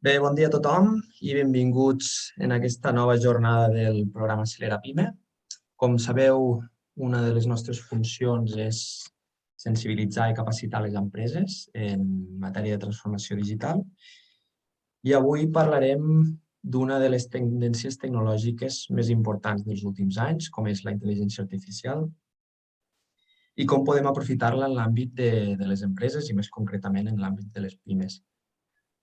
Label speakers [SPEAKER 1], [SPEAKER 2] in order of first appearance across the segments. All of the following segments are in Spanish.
[SPEAKER 1] Bé, bon dia a tothom i benvinguts en aquesta nova jornada del programa Accelera Pime. Com sabeu, una de les nostres funcions és sensibilitzar i capacitar les empreses en matèria de transformació digital. I avui parlarem d'una de les tendències tecnològiques més importants dels últims anys, com és la intel·ligència artificial, i com podem aprofitar-la en l'àmbit de les empreses i més concretament en l'àmbit de les pimes.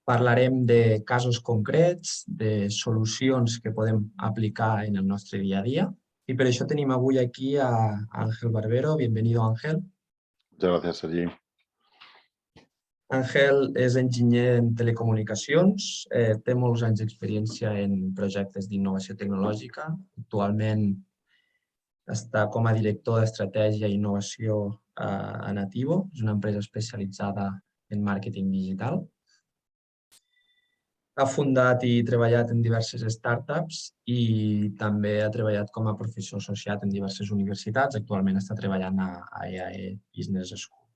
[SPEAKER 1] Parlarem de casos concrets, de solucions que podem aplicar en el nostre dia a dia. Y per això tenim avui aquí a Ángel Barbero. Bienvenido, Ángel.
[SPEAKER 2] Muchas gracias, Sergi.
[SPEAKER 1] Ángel és enginyer en telecomunicacions, té molts anys d'experiència en projectes d'innovació tecnològica. Actualment està com a director d'estratègia i innovació a Nativo. És una empresa especialitzada en màrqueting digital. Ha fundat i treballat en diverses startups i també ha treballat com a professor associat en diverses universitats. Actualment està treballant a IAE Business School.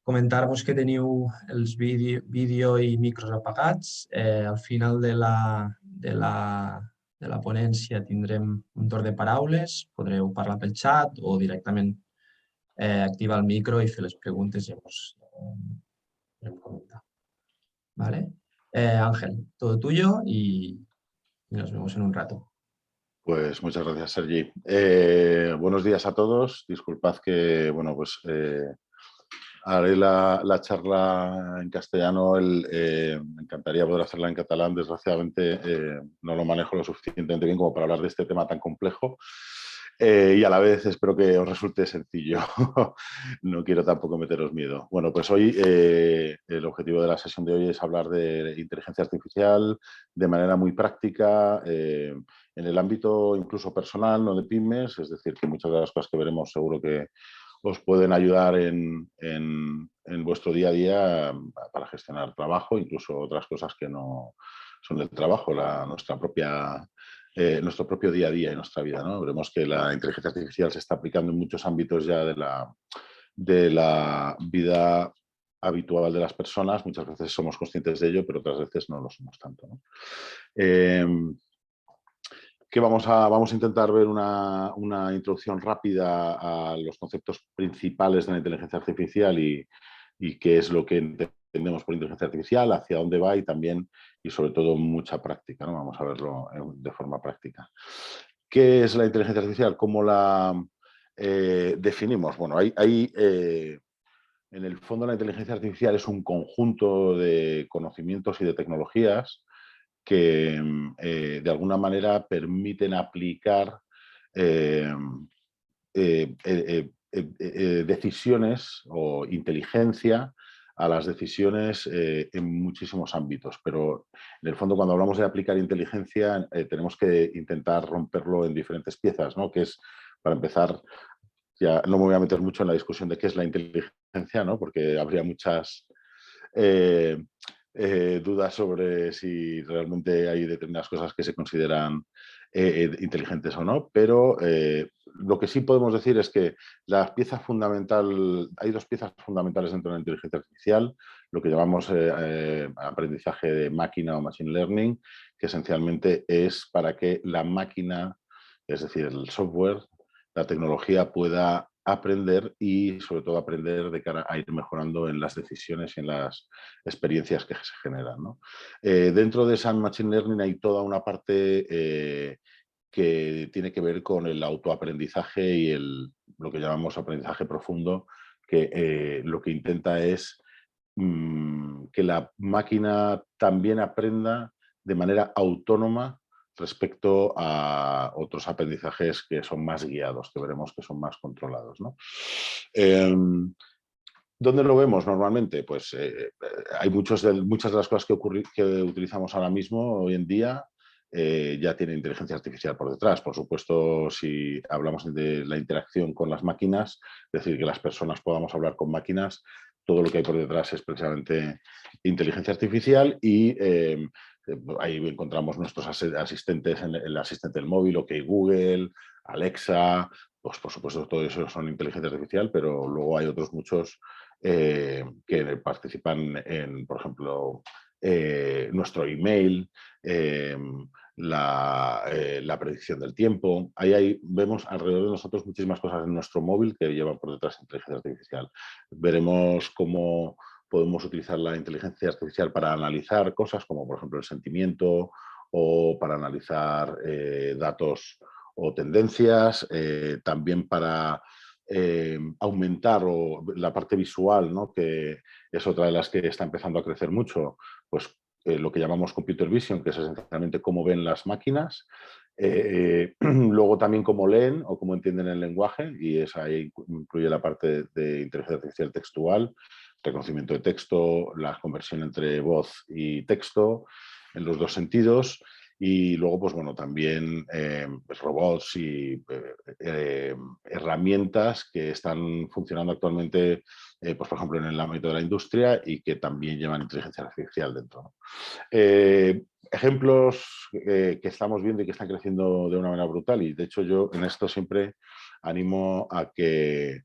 [SPEAKER 1] Comentar-vos que teniu els vídeo i micros apagats. Al final de la ponència tindrem un torn de paraules. Podreu parlar pel xat o directament activar el micro i fer les preguntes i llavors podrem comentar. ¿Vale? Ángel, todo tuyo y nos vemos en un rato.
[SPEAKER 2] Pues muchas gracias, Sergi. Buenos días a todos. Disculpad que, haré la charla en castellano. Me encantaría poder hacerla en catalán. Desgraciadamente, no lo manejo lo suficientemente bien como para hablar de este tema tan complejo. Y a la vez espero que os resulte sencillo. No quiero tampoco meteros miedo. Bueno, pues hoy el objetivo de la sesión de hoy es hablar de inteligencia artificial de manera muy práctica, en el ámbito incluso personal, no de pymes, es decir, que muchas de las cosas que veremos seguro que os pueden ayudar en vuestro día a día para gestionar trabajo, incluso otras cosas que no son del trabajo, nuestro propio día a día y nuestra vida, ¿no? Veremos que la inteligencia artificial se está aplicando en muchos ámbitos ya de la vida habitual de las personas. Muchas veces somos conscientes de ello, pero otras veces no lo somos tanto, ¿no? Que vamos a intentar ver una introducción rápida a los conceptos principales de la inteligencia artificial y qué es lo que entendemos por inteligencia artificial, hacia dónde va y también, y sobre todo, mucha práctica, ¿no? Vamos a verlo de forma práctica. ¿Qué es la inteligencia artificial? ¿Cómo la definimos? Bueno, en el fondo la inteligencia artificial es un conjunto de conocimientos y de tecnologías que de alguna manera permiten aplicar decisiones o inteligencia a las decisiones en muchísimos ámbitos. Pero en el fondo, cuando hablamos de aplicar inteligencia, tenemos que intentar romperlo en diferentes piezas, ¿no? Que es, para empezar, ya no me voy a meter mucho en la discusión de qué es la inteligencia, ¿no? Porque habría muchas dudas sobre si realmente hay determinadas cosas que se consideran inteligentes o no, pero lo que sí podemos decir es que hay dos piezas fundamentales dentro de la inteligencia artificial, lo que llamamos aprendizaje de máquina o machine learning, que esencialmente es para que la máquina, es decir, el software, la tecnología pueda aprender y sobre todo aprender de cara a ir mejorando en las decisiones y en las experiencias que se generan, ¿no? Dentro de esa machine learning hay toda una parte que tiene que ver con el autoaprendizaje y lo que llamamos aprendizaje profundo, que lo que intenta es que la máquina también aprenda de manera autónoma respecto a otros aprendizajes que son más guiados, que veremos que son más controlados, ¿no? ¿Dónde lo vemos normalmente? Pues hay muchas de las cosas que utilizamos ahora mismo, hoy en día, ya tiene inteligencia artificial por detrás. Por supuesto, si hablamos de la interacción con las máquinas, es decir, que las personas podamos hablar con máquinas, todo lo que hay por detrás es precisamente inteligencia artificial y ahí encontramos nuestros asistentes, el asistente del móvil, OK Google, Alexa, pues por supuesto todo eso son inteligencia artificial, pero luego hay otros muchos que participan en, por ejemplo, nuestro email, la predicción del tiempo. Ahí vemos alrededor de nosotros muchísimas cosas en nuestro móvil que llevan por detrás inteligencia artificial. Veremos cómo podemos utilizar la inteligencia artificial para analizar cosas como, por ejemplo, el sentimiento o para analizar datos o tendencias, también para aumentar la parte visual, ¿no? Que es otra de las que está empezando a crecer mucho, pues lo que llamamos computer vision, que es esencialmente cómo ven las máquinas, luego también cómo leen o cómo entienden el lenguaje, y ahí incluye la parte de inteligencia artificial textual, reconocimiento de texto, la conversión entre voz y texto en los dos sentidos, y luego, pues bueno, también pues robots y herramientas que están funcionando actualmente, pues por ejemplo, en el ámbito de la industria y que también llevan inteligencia artificial dentro, ¿no? Ejemplos que estamos viendo y que están creciendo de una manera brutal, y de hecho yo en esto siempre animo a que,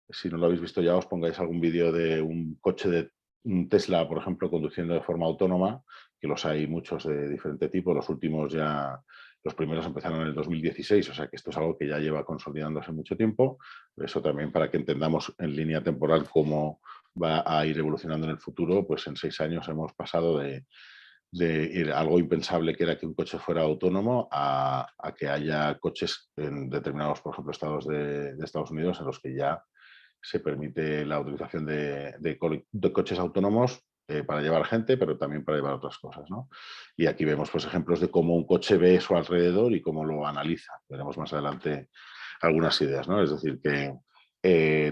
[SPEAKER 2] si no lo habéis visto ya, os pongáis algún vídeo de un coche de un Tesla, por ejemplo, conduciendo de forma autónoma, que los hay muchos de diferente tipo. Los últimos ya, los primeros empezaron en el 2016, o sea que esto es algo que ya lleva consolidándose mucho tiempo. Eso también para que entendamos en línea temporal cómo va a ir evolucionando en el futuro, pues en 6 años hemos pasado de ir algo impensable, que era que un coche fuera autónomo, a que haya coches en determinados, por ejemplo, estados de Estados Unidos en los que ya se permite la utilización de coches autónomos para llevar gente, pero también para llevar otras cosas, ¿no? Y aquí vemos pues, ejemplos de cómo un coche ve su alrededor y cómo lo analiza. Veremos más adelante algunas ideas, ¿no? Es decir, que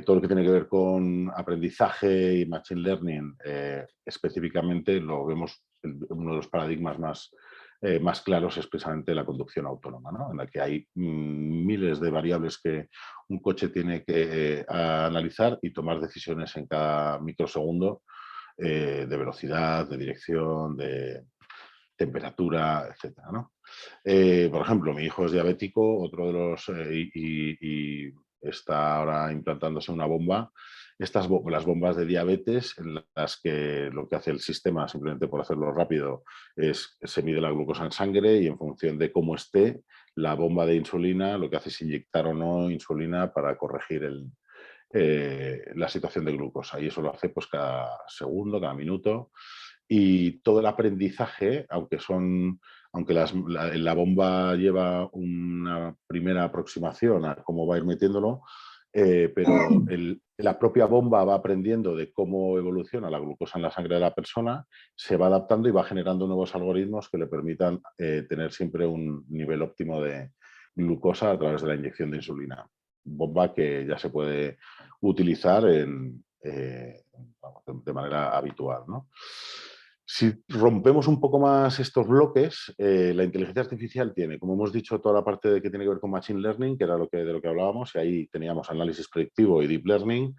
[SPEAKER 2] todo lo que tiene que ver con aprendizaje y machine learning, específicamente lo vemos en uno de los paradigmas más claros es precisamente la conducción autónoma, ¿no? En la que hay miles de variables que un coche tiene que analizar y tomar decisiones en cada microsegundo de velocidad, de dirección, de temperatura, etcétera, ¿no? Por ejemplo, mi hijo es diabético, otro de los y está ahora implantándose una bomba. Las bombas de diabetes, en las que lo que hace el sistema, simplemente por hacerlo rápido, es se mide la glucosa en sangre y en función de cómo esté, la bomba de insulina lo que hace es inyectar o no insulina para corregir la situación de glucosa. Y eso lo hace pues cada segundo, cada minuto. Y todo el aprendizaje, aunque la bomba lleva una primera aproximación a cómo va a ir metiéndolo, pero la propia bomba va aprendiendo de cómo evoluciona la glucosa en la sangre de la persona, se va adaptando y va generando nuevos algoritmos que le permitan tener siempre un nivel óptimo de glucosa a través de la inyección de insulina. Bomba que ya se puede utilizar de manera habitual, ¿no? Si rompemos un poco más estos bloques, la inteligencia artificial tiene, como hemos dicho, toda la parte que tiene que ver con Machine Learning, que era de lo que hablábamos, y ahí teníamos análisis predictivo y Deep Learning.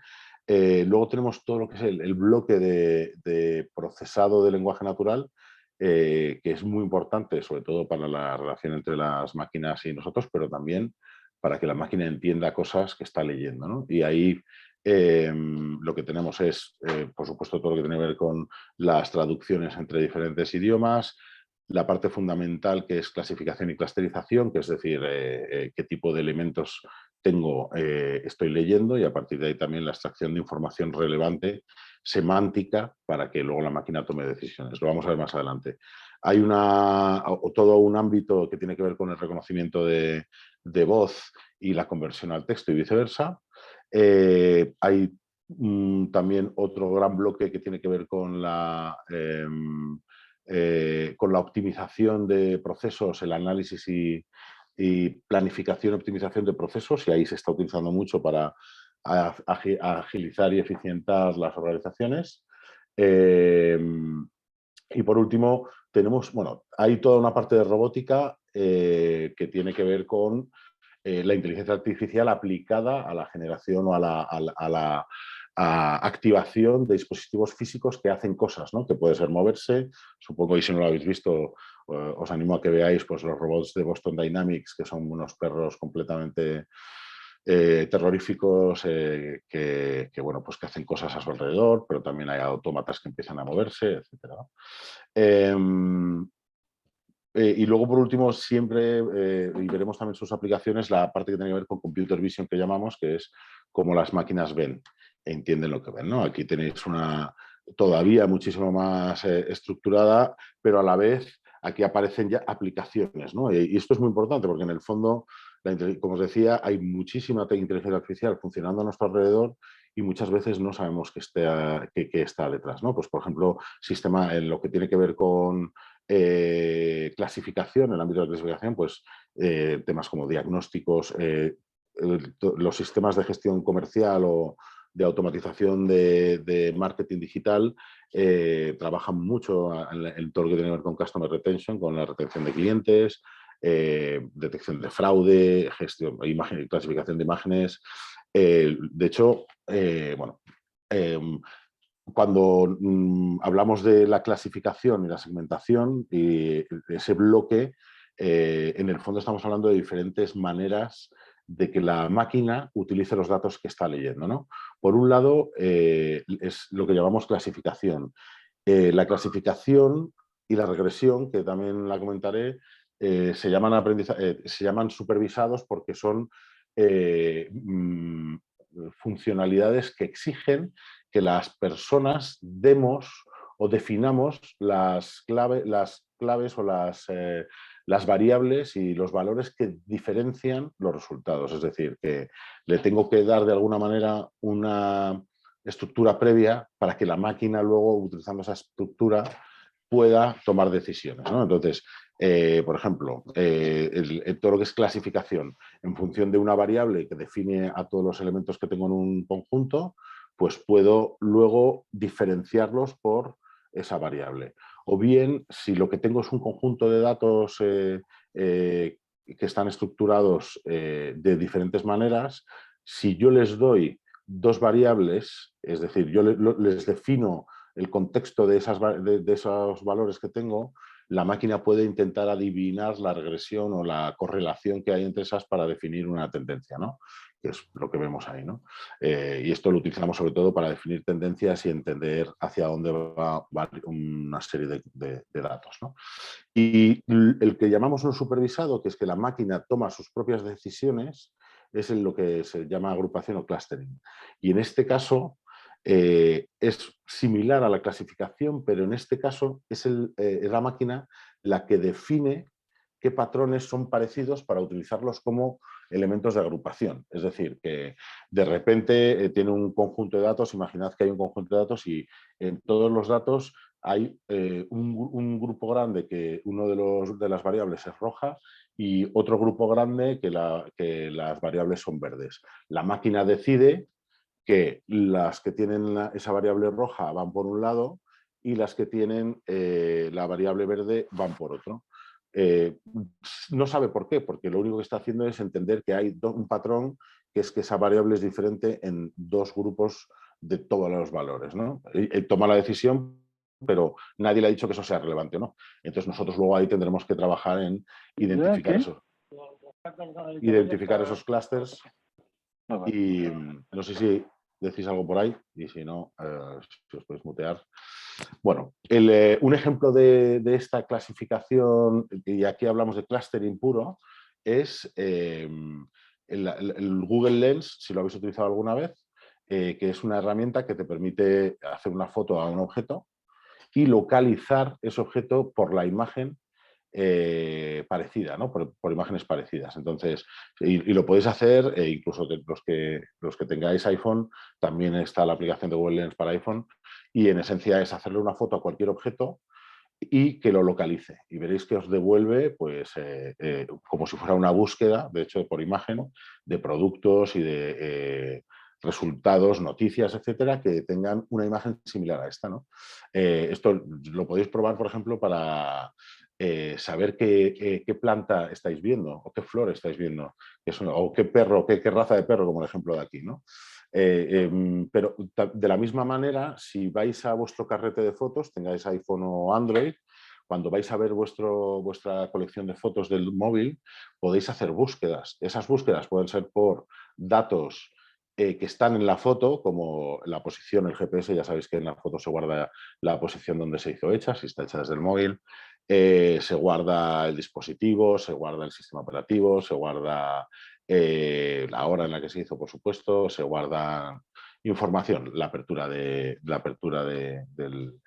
[SPEAKER 2] Luego tenemos todo lo que es el bloque de procesado de lenguaje natural, que es muy importante, sobre todo para la relación entre las máquinas y nosotros, pero también para que la máquina entienda cosas que está leyendo, ¿no? Y ahí lo que tenemos es, por supuesto, todo lo que tiene que ver con las traducciones entre diferentes idiomas, la parte fundamental que es clasificación y clusterización, que es decir, qué tipo de elementos estoy leyendo, y a partir de ahí también la extracción de información relevante, semántica, para que luego la máquina tome decisiones. Lo vamos a ver más adelante. Hay todo un ámbito que tiene que ver con el reconocimiento de voz y la conversión al texto y viceversa. Hay también otro gran bloque que tiene que ver con la optimización de procesos, el análisis y planificación y optimización de procesos, y ahí se está utilizando mucho para agilizar y eficientar las organizaciones. Y por último, hay toda una parte de robótica que tiene que ver con la inteligencia artificial aplicada a la generación o a la activación de dispositivos físicos que hacen cosas, ¿no? Que puede ser moverse. Supongo, y si no lo habéis visto, os animo a que veáis pues, los robots de Boston Dynamics, que son unos perros completamente terroríficos bueno, pues que hacen cosas a su alrededor, pero también hay autómatas que empiezan a moverse, etc. Y luego, por último, siempre, y veremos también sus aplicaciones, la parte que tiene que ver con Computer Vision que llamamos, que es cómo las máquinas ven e entienden lo que ven, ¿no? Aquí tenéis una todavía muchísimo más estructurada, pero a la vez aquí aparecen ya aplicaciones, ¿no? Y esto es muy importante porque en el fondo, como os decía, hay muchísima inteligencia artificial funcionando a nuestro alrededor y muchas veces no sabemos qué está detrás, ¿no? Pues, por ejemplo, sistema en lo que tiene que ver con clasificación, en el ámbito de la clasificación, pues temas como diagnósticos, los sistemas de gestión comercial o de automatización de marketing digital trabajan mucho en todo lo que tiene que ver con customer retention, con la retención de clientes, detección de fraude, gestión, clasificación de imágenes. De hecho, bueno, cuando hablamos de la clasificación y la segmentación, y ese bloque, en el fondo estamos hablando de diferentes maneras de que la máquina utilice los datos que está leyendo, ¿no? Por un lado, es lo que llamamos clasificación. La clasificación y la regresión, que también la comentaré, se llaman supervisados porque son funcionalidades que exigen que las personas demos o definamos las claves o las variables y los valores que diferencian los resultados. Es decir, que le tengo que dar de alguna manera una estructura previa para que la máquina luego, utilizando esa estructura, pueda tomar decisiones, ¿no? Entonces, por ejemplo, todo lo que es clasificación en función de una variable que define a todos los elementos que tengo en un conjunto, pues puedo luego diferenciarlos por esa variable. O bien, si lo que tengo es un conjunto de datos que están estructurados de diferentes maneras, si yo les doy dos variables, es decir, yo les defino el contexto de esos valores que tengo, la máquina puede intentar adivinar la regresión o la correlación que hay entre esas para definir una tendencia, ¿no? Que es lo que vemos ahí, ¿no? Y esto lo utilizamos sobre todo para definir tendencias y entender hacia dónde va una serie de datos, ¿no? Y el que llamamos no supervisado, que es que la máquina toma sus propias decisiones, es en lo que se llama agrupación o clustering. Y en este caso es similar a la clasificación, pero en este caso es la máquina la que define qué patrones son parecidos para utilizarlos como elementos de agrupación. Es decir, que de repente tiene un conjunto de datos, imaginad que hay un conjunto de datos y en todos los datos hay un grupo grande que de las variables es roja y otro grupo grande que las variables son verdes. La máquina decide que las que tienen esa variable roja van por un lado y las que tienen la variable verde van por otro. No sabe por qué, porque lo único que está haciendo es entender que hay un patrón, que es que esa variable es diferente en dos grupos de todos los valores, ¿no? Toma la decisión, pero nadie le ha dicho que eso sea relevante o no. Entonces nosotros luego ahí tendremos que trabajar en identificar esos clústeres y no sé si decís algo por ahí y si no, si os podéis mutear. Bueno, un ejemplo de esta clasificación, y aquí hablamos de clustering puro, es el Google Lens, si lo habéis utilizado alguna vez, que es una herramienta que te permite hacer una foto a un objeto y localizar ese objeto por la imagen parecida, ¿no? Por imágenes parecidas. Entonces, y lo podéis hacer, incluso los que tengáis iPhone, también está la aplicación de Google Lens para iPhone, y en esencia es hacerle una foto a cualquier objeto y que lo localice. Y veréis que os devuelve, pues, como si fuera una búsqueda, de hecho, por imagen, de productos y de resultados, noticias, etcétera, que tengan una imagen similar a esta, ¿no? Esto lo podéis probar, por ejemplo, para saber qué planta estáis viendo o qué flor estáis viendo, o qué perro, qué raza de perro, como el ejemplo de aquí, ¿no? Pero de la misma manera, si vais a vuestro carrete de fotos, tengáis iPhone o Android, cuando vais a ver vuestra colección de fotos del móvil, podéis hacer búsquedas. Esas búsquedas pueden ser por datos que están en la foto, como la posición, el GPS. Ya sabéis que en la foto se guarda la posición donde se hizo hecha, si está hecha desde el móvil. Se guarda el dispositivo, se guarda el sistema operativo, se guarda la hora en la que se hizo, por supuesto, se guarda información, la apertura del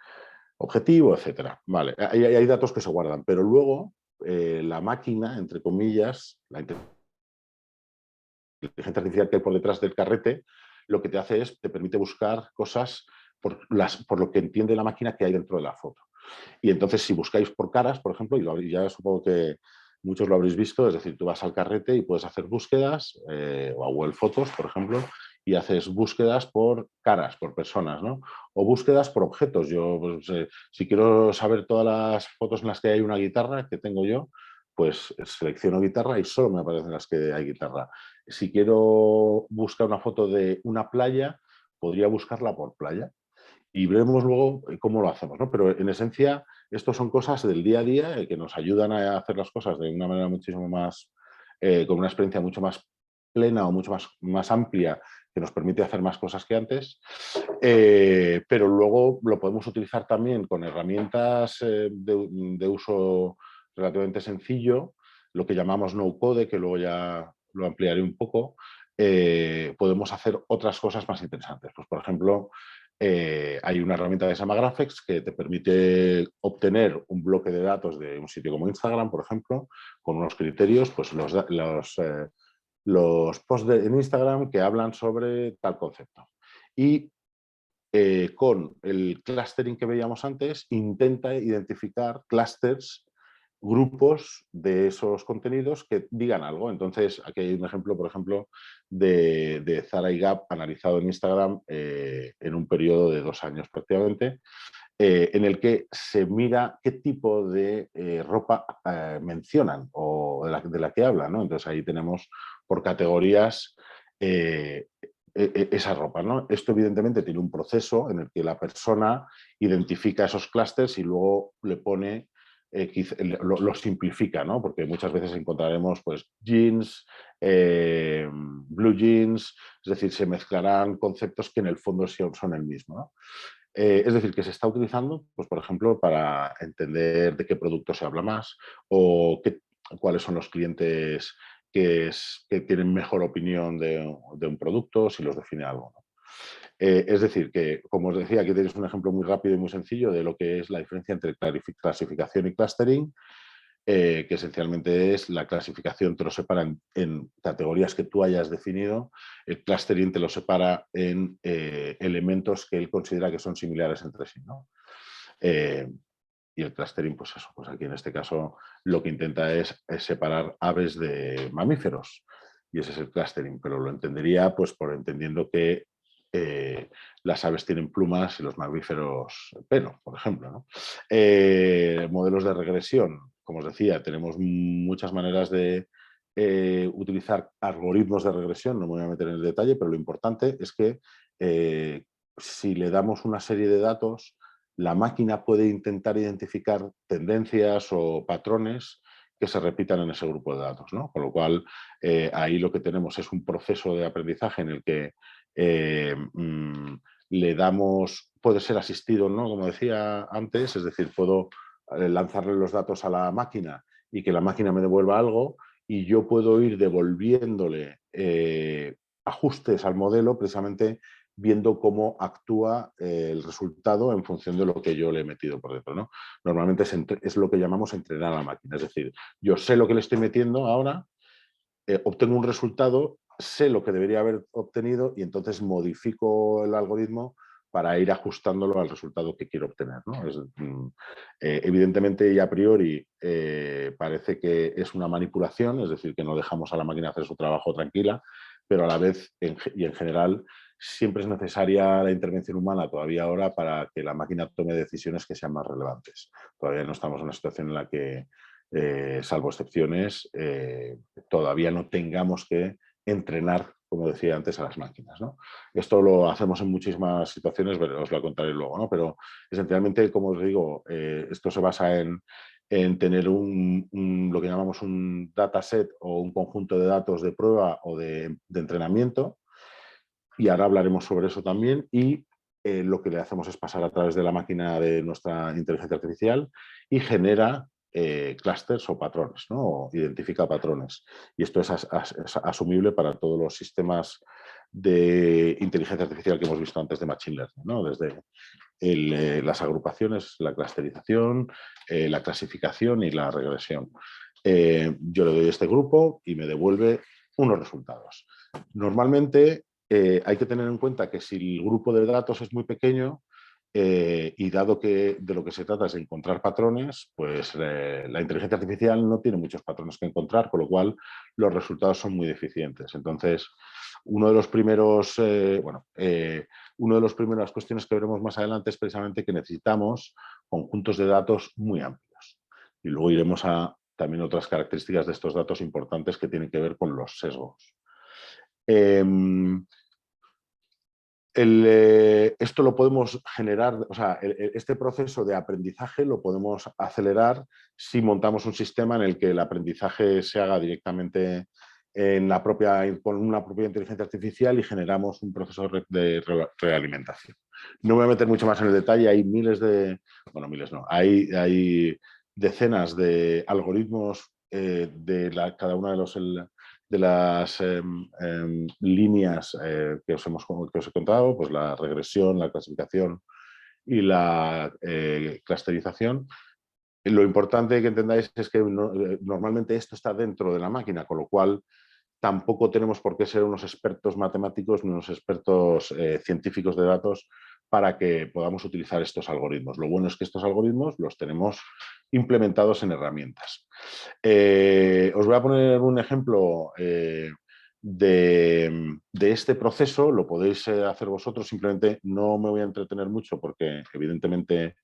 [SPEAKER 2] objetivo, etcétera. Vale, hay datos que se guardan, pero luego la máquina, entre comillas, la inteligencia artificial que hay por detrás del carrete, lo que te hace es, te permite buscar cosas por lo que entiende la máquina que hay dentro de la foto. Y entonces, si buscáis por caras, por ejemplo, y ya supongo que muchos lo habréis visto, es decir, tú vas al carrete y puedes hacer búsquedas, o a Google Fotos, por ejemplo, y haces búsquedas por caras, por personas, ¿no? O búsquedas por objetos. Yo, pues, si quiero saber todas las fotos en las que hay una guitarra que tengo yo, pues selecciono guitarra y solo me aparecen las que hay guitarra. Si quiero buscar una foto de una playa, podría buscarla por playa. Y veremos luego cómo lo hacemos, ¿no? Pero en esencia, estos son cosas del día a día que nos ayudan a hacer las cosas de una manera muchísimo más, con una experiencia mucho más plena o mucho más amplia, que nos permite hacer más cosas que antes. Pero luego lo podemos utilizar también con herramientas de uso relativamente sencillo, lo que llamamos no-code, que luego ya lo ampliaré un poco. Podemos hacer otras cosas más interesantes. Pues, por ejemplo, hay una herramienta que se llama Graphex que te permite obtener un bloque de datos de un sitio como Instagram, por ejemplo, con unos criterios, pues los posts en Instagram que hablan sobre tal concepto. Y con el clustering que veíamos antes, intenta identificar clusters, grupos de esos contenidos que digan algo. Entonces, aquí hay un ejemplo, por ejemplo, de Zara y Gap analizado en Instagram en un periodo de 2 años prácticamente, en el que se mira qué tipo de ropa mencionan o de la que hablan, ¿no? Entonces, ahí tenemos por categorías esa ropa, ¿no? Esto evidentemente tiene un proceso en el que la persona identifica esos clústeres y luego le pone, lo simplifica, ¿no? Porque muchas veces encontraremos pues jeans, blue jeans, es decir, se mezclarán conceptos que en el fondo son el mismo, ¿no? Es decir, que se está utilizando, pues, por ejemplo, para entender de qué producto se habla más o cuáles son los clientes que tienen mejor opinión de un producto, si los define algo, ¿no? Es decir, que, como os decía, aquí tenéis un ejemplo muy rápido y muy sencillo de lo que es la diferencia entre clasificación y clustering, que esencialmente es la clasificación te lo separa en categorías que tú hayas definido, el clustering te lo separa en elementos que él considera que son similares entre sí, ¿no? Y el clustering, pues eso, pues aquí en este caso lo que intenta es separar aves de mamíferos, y ese es el clustering, pero lo entendería pues por entendiendo que las aves tienen plumas y los mamíferos pelo, por ejemplo, ¿no? Modelos de regresión, como os decía, tenemos muchas maneras de utilizar algoritmos de regresión, no me voy a meter en el detalle, pero lo importante es que si le damos una serie de datos, la máquina puede intentar identificar tendencias o patrones que se repitan en ese grupo de datos, ¿no? Con lo cual, ahí lo que tenemos es un proceso de aprendizaje en el que le damos, puede ser asistido, ¿no? Como decía antes, es decir, puedo lanzarle los datos a la máquina y que la máquina me devuelva algo, y yo puedo ir devolviéndole ajustes al modelo precisamente viendo cómo actúa el resultado en función de lo que yo le he metido por dentro, ¿no? Normalmente es lo que llamamos entrenar a la máquina, es decir, yo sé lo que le estoy metiendo ahora, obtengo un resultado, sé lo que debería haber obtenido y entonces modifico el algoritmo para ir ajustándolo al resultado que quiero obtener, ¿no? Evidentemente y a priori parece que es una manipulación, es decir, que no dejamos a la máquina hacer su trabajo tranquila, pero a la vez y en general siempre es necesaria la intervención humana todavía ahora para que la máquina tome decisiones que sean más relevantes. Todavía no estamos en una situación en la que, salvo excepciones, todavía no tengamos que entrenar como decía antes, a las máquinas, ¿no? Esto lo hacemos en muchísimas situaciones, os lo contaré luego, ¿no? Pero esencialmente, como os digo, esto se basa en tener lo que llamamos un dataset o un conjunto de datos de prueba o de entrenamiento, y ahora hablaremos sobre eso también, y lo que le hacemos es pasar a través de la máquina de nuestra inteligencia artificial y genera clústeres o patrones, ¿no? O identifica patrones. Y esto es asumible para todos los sistemas de inteligencia artificial que hemos visto antes de Machine Learning, ¿no? Desde las agrupaciones, la clusterización, la clasificación y la regresión. Yo le doy este grupo y me devuelve unos resultados. Normalmente hay que tener en cuenta que si el grupo de datos es muy pequeño, y dado que de lo que se trata es de encontrar patrones, pues la inteligencia artificial no tiene muchos patrones que encontrar, con lo cual los resultados son muy deficientes. Entonces, uno de los primeros, una de las primeras cuestiones que veremos más adelante es precisamente que necesitamos conjuntos de datos muy amplios. Y luego iremos a también otras características de estos datos importantes que tienen que ver con los sesgos. Esto lo podemos generar, o sea, este proceso de aprendizaje lo podemos acelerar si montamos un sistema en el que el aprendizaje se haga directamente con una propia inteligencia artificial y generamos un proceso de realimentación. No me voy a meter mucho más en el detalle, hay hay decenas de algoritmos cada una de las líneas que os he contado, pues la regresión, la clasificación y la clusterización. Lo importante que entendáis es que normalmente esto está dentro de la máquina, con lo cual tampoco tenemos por qué ser unos expertos matemáticos ni unos expertos científicos de datos para que podamos utilizar estos algoritmos. Lo bueno es que estos algoritmos los tenemos implementados en herramientas. Os voy a poner un ejemplo de este proceso, lo podéis hacer vosotros, simplemente no me voy a entretener mucho porque evidentemente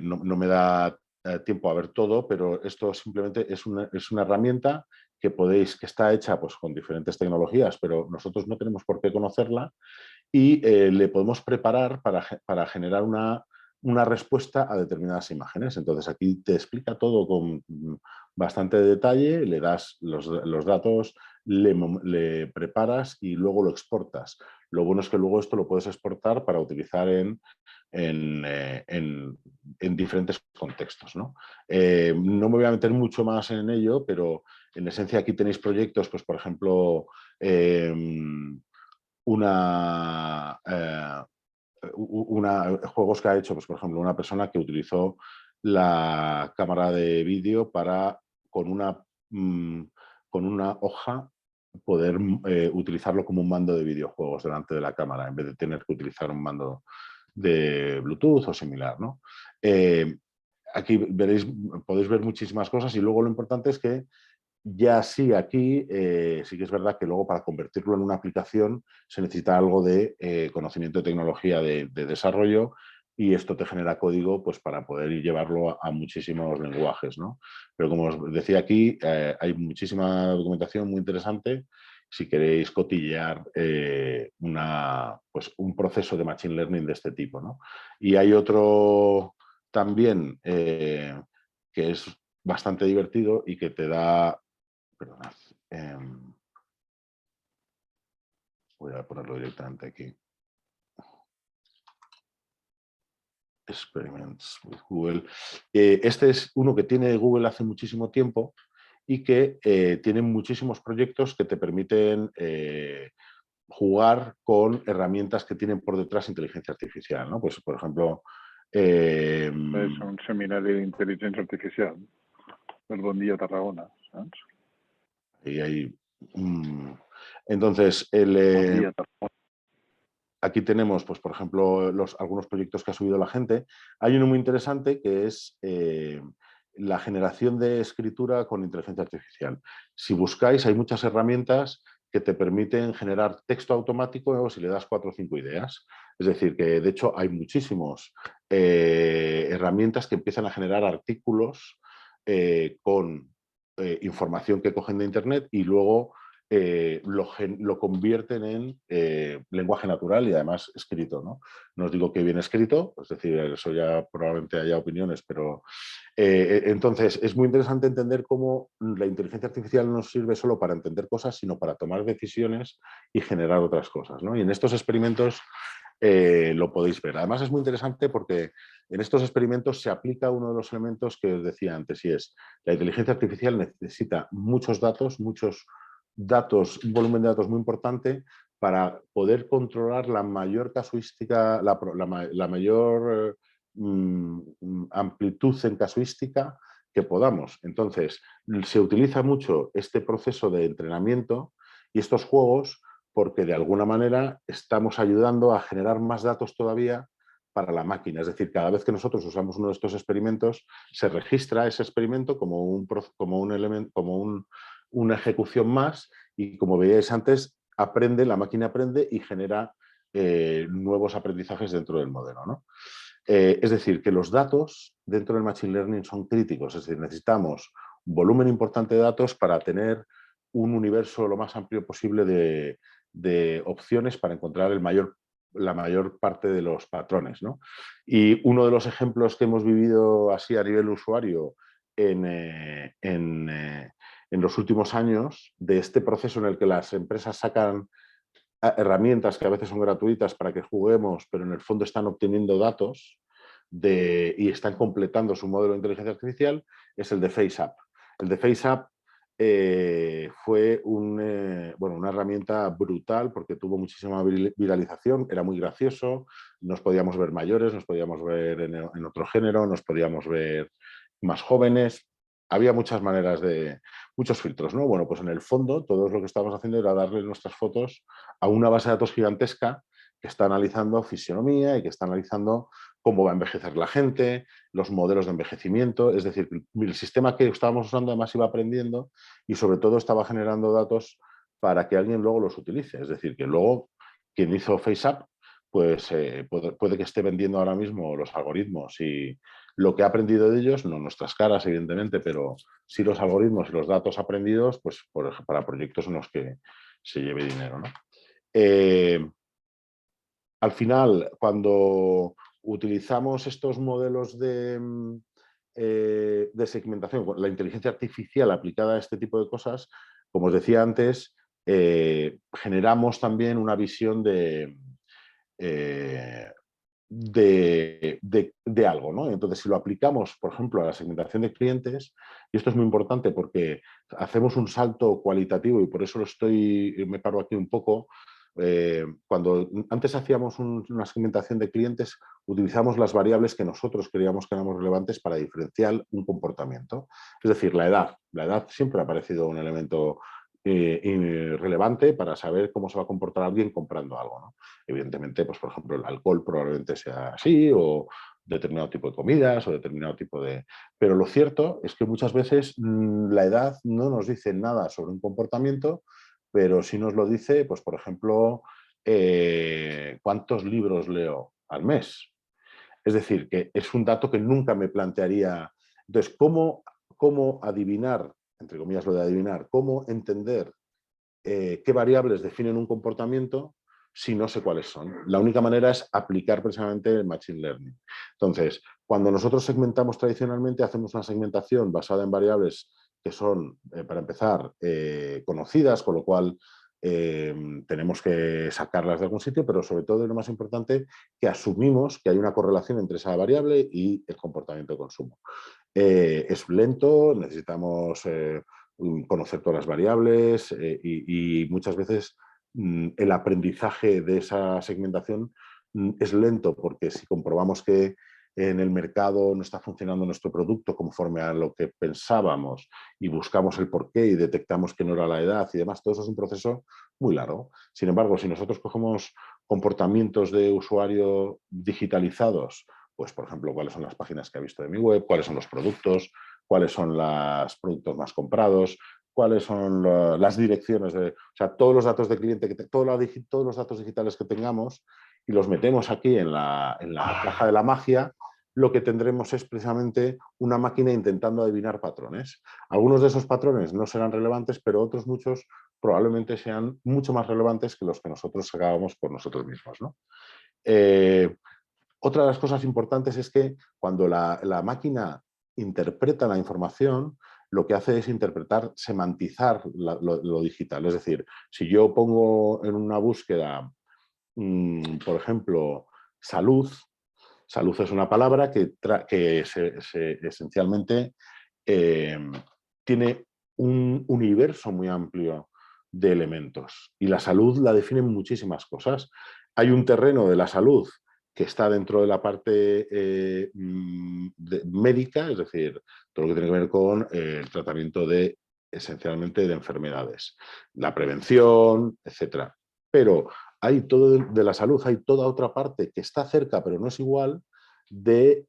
[SPEAKER 2] no me da tiempo a ver todo, pero esto simplemente es una herramienta que está hecha pues, con diferentes tecnologías, pero nosotros no tenemos por qué conocerla y le podemos preparar para generar una respuesta a determinadas imágenes. Entonces aquí te explica todo con bastante detalle, le das los datos, le preparas y luego lo exportas. Lo bueno es que luego esto lo puedes exportar para utilizar en diferentes contextos, ¿no? No me voy a meter mucho más en ello, pero en esencia aquí tenéis proyectos, pues por ejemplo, juegos que ha hecho, pues por ejemplo, una persona que utilizó la cámara de vídeo para con una hoja poder utilizarlo como un mando de videojuegos delante de la cámara en vez de tener que utilizar un mando de Bluetooth o similar, ¿no? Aquí podéis ver muchísimas cosas y luego lo importante es que ya sí, aquí sí que es verdad que luego para convertirlo en una aplicación se necesita algo de conocimiento de tecnología de desarrollo y esto te genera código pues, para poder llevarlo a muchísimos lenguajes, ¿no? Pero como os decía aquí, hay muchísima documentación muy interesante si queréis cotillear un proceso de Machine Learning de este tipo, ¿no? Y hay otro también que es bastante divertido y que te da. Perdonad. Voy a ponerlo directamente aquí. Experiments with Google. Este es uno que tiene Google hace muchísimo tiempo y que tiene muchísimos proyectos que te permiten jugar con herramientas que tienen por detrás inteligencia artificial, ¿no? Pues, por ejemplo...
[SPEAKER 3] És un seminari d'intel·ligència artificial del Bon Dia Tarragona, saps?
[SPEAKER 2] Entonces,
[SPEAKER 3] Bon Dia Tarragona.
[SPEAKER 2] Aquí tenemos, pues, por ejemplo, algunos proyectos que ha subido la gente. Hay uno muy interesante que es la generación de escritura con inteligencia artificial. Si buscáis, hay muchas herramientas que te permiten generar texto automático si le das 4 o 5 ideas. Es decir, que de hecho hay muchísimas herramientas que empiezan a generar artículos con información que cogen de Internet y luego lo convierten en lenguaje natural y además escrito, ¿no? No os digo que bien escrito, es decir, eso ya probablemente haya opiniones, pero entonces es muy interesante entender cómo la inteligencia artificial no sirve solo para entender cosas, sino para tomar decisiones y generar otras cosas, ¿no? Y en estos experimentos lo podéis ver. Además es muy interesante porque en estos experimentos se aplica uno de los elementos que os decía antes, y es la inteligencia artificial necesita muchos datos, un volumen de datos muy importante para poder controlar la mayor casuística, la mayor amplitud en casuística que podamos. Entonces, se utiliza mucho este proceso de entrenamiento y estos juegos porque de alguna manera estamos ayudando a generar más datos todavía para la máquina. Es decir, cada vez que nosotros usamos uno de estos experimentos, se registra ese experimento como una ejecución más y, como veíais antes, la máquina aprende y genera nuevos aprendizajes dentro del modelo, ¿no? Es decir, que los datos dentro del Machine Learning son críticos, es decir, necesitamos un volumen importante de datos para tener un universo lo más amplio posible de opciones para encontrar la mayor parte de los patrones, ¿no? Y uno de los ejemplos que hemos vivido así a nivel usuario en los últimos años de este proceso en el que las empresas sacan herramientas que a veces son gratuitas para que juguemos, pero en el fondo están obteniendo datos y están completando su modelo de inteligencia artificial, es el de FaceApp. El de FaceApp fue una herramienta brutal porque tuvo muchísima viralización, era muy gracioso, nos podíamos ver mayores, nos podíamos ver en otro género, nos podíamos ver más jóvenes. Había muchas maneras muchos filtros, ¿no? Bueno, pues en el fondo todo lo que estábamos haciendo era darle nuestras fotos a una base de datos gigantesca que está analizando fisionomía y que está analizando cómo va a envejecer la gente, los modelos de envejecimiento. Es decir, el sistema que estábamos usando además iba aprendiendo y sobre todo estaba generando datos para que alguien luego los utilice. Es decir, que luego quien hizo FaceApp pues puede que esté vendiendo ahora mismo los algoritmos y lo que ha aprendido de ellos, no nuestras caras evidentemente, pero sí los algoritmos y los datos aprendidos pues para proyectos en los que se lleve dinero, ¿no? Al final, cuando utilizamos estos modelos de segmentación, la inteligencia artificial aplicada a este tipo de cosas, como os decía antes, generamos también una visión de algo, ¿no? Entonces, si lo aplicamos, por ejemplo, a la segmentación de clientes, y esto es muy importante porque hacemos un salto cualitativo y por eso me paro aquí un poco. Cuando antes hacíamos una segmentación de clientes, utilizamos las variables que nosotros creíamos que eran relevantes para diferenciar un comportamiento. Es decir, la edad. La edad siempre ha parecido un elemento relevante para saber cómo se va a comportar alguien comprando algo, ¿no? Evidentemente, pues por ejemplo, el alcohol probablemente sea así, o determinado tipo de comidas, o determinado tipo de... Pero lo cierto es que muchas veces la edad no nos dice nada sobre un comportamiento, pero sí nos lo dice, pues por ejemplo, cuántos libros leo al mes. Es decir, que es un dato que nunca me plantearía. Entonces, ¿cómo adivinar, entre comillas lo de adivinar, cómo entender qué variables definen un comportamiento si no sé cuáles son? La única manera es aplicar precisamente el Machine Learning. Entonces, cuando nosotros segmentamos tradicionalmente, hacemos una segmentación basada en variables que son, para empezar, conocidas, con lo cual tenemos que sacarlas de algún sitio, pero sobre todo, y lo más importante, que asumimos que hay una correlación entre esa variable y el comportamiento de consumo. Es lento, necesitamos conocer todas las variables y muchas veces el aprendizaje de esa segmentación es lento, porque si comprobamos que en el mercado no está funcionando nuestro producto conforme a lo que pensábamos y buscamos el porqué y detectamos que no era la edad y demás, todo eso es un proceso muy largo. Sin embargo, si nosotros cogemos comportamientos de usuario digitalizados, pues por ejemplo, cuáles son las páginas que ha visto de mi web, cuáles son los productos, cuáles son los productos más comprados, cuáles son las direcciones, o sea, todos los datos de cliente, todos los datos digitales que tengamos y los metemos aquí en la caja de la magia, lo que tendremos es precisamente una máquina intentando adivinar patrones. Algunos de esos patrones no serán relevantes, pero otros muchos probablemente sean mucho más relevantes que los que nosotros sacábamos por nosotros mismos, ¿no? Otra de las cosas importantes es que cuando la máquina interpreta la información, lo que hace es interpretar, semantizar lo digital. Es decir, si yo pongo en una búsqueda, por ejemplo, salud, salud es una palabra que esencialmente tiene un universo muy amplio de elementos y la salud la definen muchísimas cosas. Hay un terreno de la salud que está dentro de la parte médica, es decir, todo lo que tiene que ver con el tratamiento esencialmente de enfermedades, la prevención, etc. Pero hay todo de la salud, hay toda otra parte que está cerca, pero no es igual, de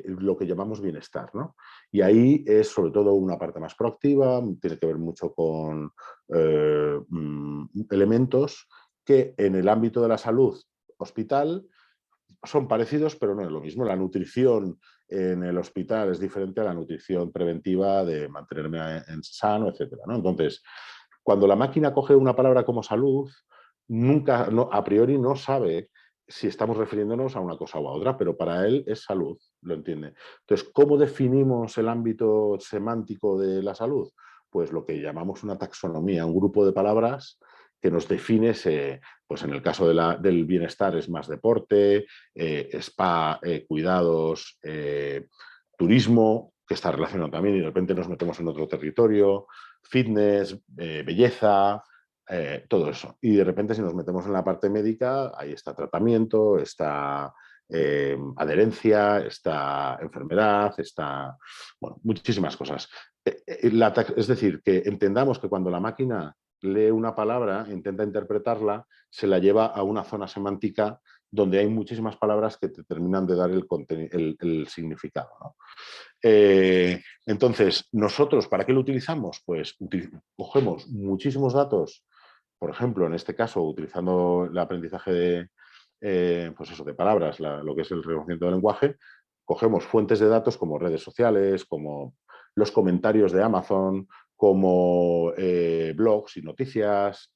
[SPEAKER 2] lo que llamamos bienestar, ¿no? Y ahí es sobre todo una parte más proactiva, tiene que ver mucho con elementos que en el ámbito de la salud hospital son parecidos, pero no es lo mismo. La nutrición en el hospital es diferente a la nutrición preventiva de mantenerme sano, etc., ¿no? Entonces, cuando la máquina coge una palabra como salud, nunca, a priori no sabe si estamos refiriéndonos a una cosa o a otra, pero para él es salud, lo entiende. Entonces, ¿cómo definimos el ámbito semántico de la salud? Pues lo que llamamos una taxonomía, un grupo de palabras que nos define, pues en el caso del bienestar es más deporte, spa, cuidados, turismo, que está relacionado también y de repente nos metemos en otro territorio, fitness, belleza, todo eso. Y de repente si nos metemos en la parte médica, ahí está tratamiento, está adherencia, está enfermedad, está, bueno, muchísimas cosas. Es decir, que entendamos que cuando la máquina lee una palabra, intenta interpretarla, se la lleva a una zona semántica donde hay muchísimas palabras que te terminan de dar el significado, ¿no? Entonces, nosotros, ¿para qué lo utilizamos? Pues cogemos muchísimos datos, por ejemplo, en este caso, utilizando el aprendizaje pues eso, de palabras, lo que es el reconocimiento del lenguaje, cogemos fuentes de datos como redes sociales, como los comentarios de Amazon, como blogs y noticias,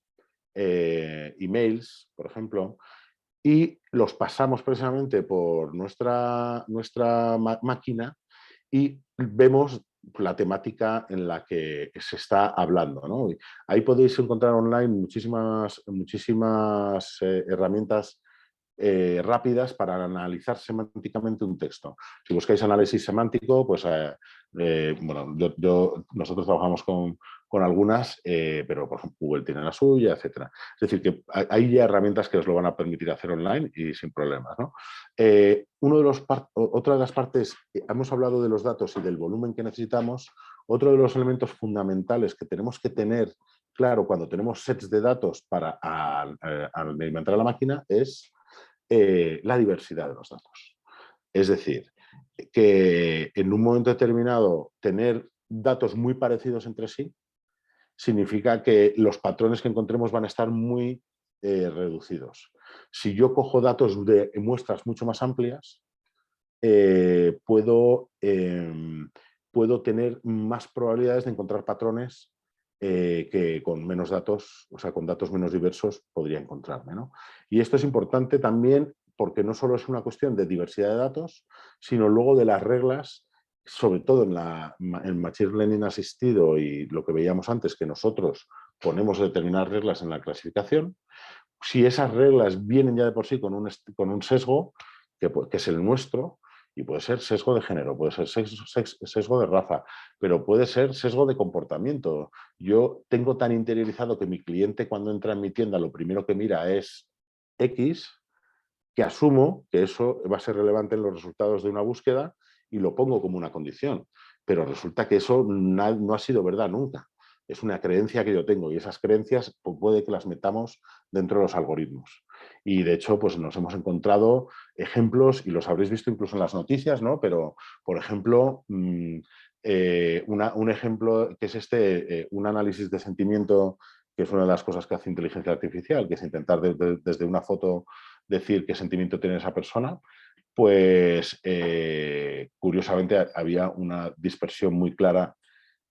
[SPEAKER 2] emails, por ejemplo, y los pasamos precisamente por nuestra máquina y vemos la temática en la que se está hablando, ¿no? Ahí podéis encontrar online muchísimas herramientas rápidas para analizar semánticamente un texto. Si buscáis análisis semántico, pues bueno, nosotros trabajamos con algunas, pero por ejemplo Google tiene la suya, etc. Es decir, que hay ya herramientas que os lo van a permitir hacer online y sin problemas, ¿no? Otra de las partes, hemos hablado de los datos y del volumen que necesitamos. Otro de los elementos fundamentales que tenemos que tener claro cuando tenemos sets de datos para alimentar a la máquina es la diversidad de los datos. Es decir, que en un momento determinado tener datos muy parecidos entre sí significa que los patrones que encontremos van a estar muy reducidos. Si yo cojo datos de muestras mucho más amplias, puedo tener más probabilidades de encontrar patrones que con menos datos, o sea, con datos menos diversos podría encontrarme, ¿no? Y esto es importante también porque no solo es una cuestión de diversidad de datos, sino luego de las reglas, sobre todo en Machine Learning asistido y lo que veíamos antes, que nosotros ponemos determinadas reglas en la clasificación. Si esas reglas vienen ya de por sí con un sesgo, que es el nuestro, y puede ser sesgo de género, puede ser sesgo de raza, pero puede ser sesgo de comportamiento. Yo tengo tan interiorizado que mi cliente cuando entra en mi tienda lo primero que mira es X, que asumo que eso va a ser relevante en los resultados de una búsqueda y lo pongo como una condición. Pero resulta que eso no ha sido verdad nunca. Es una creencia que yo tengo y esas creencias pues, puede que las metamos dentro de los algoritmos. Y de hecho, pues nos hemos encontrado ejemplos, y los habréis visto incluso en las noticias, ¿no? Pero, por ejemplo, un ejemplo que es un análisis de sentimiento, que es una de las cosas que hace inteligencia artificial, que es intentar desde una foto decir qué sentimiento tiene esa persona. pues curiosamente había una dispersión muy clara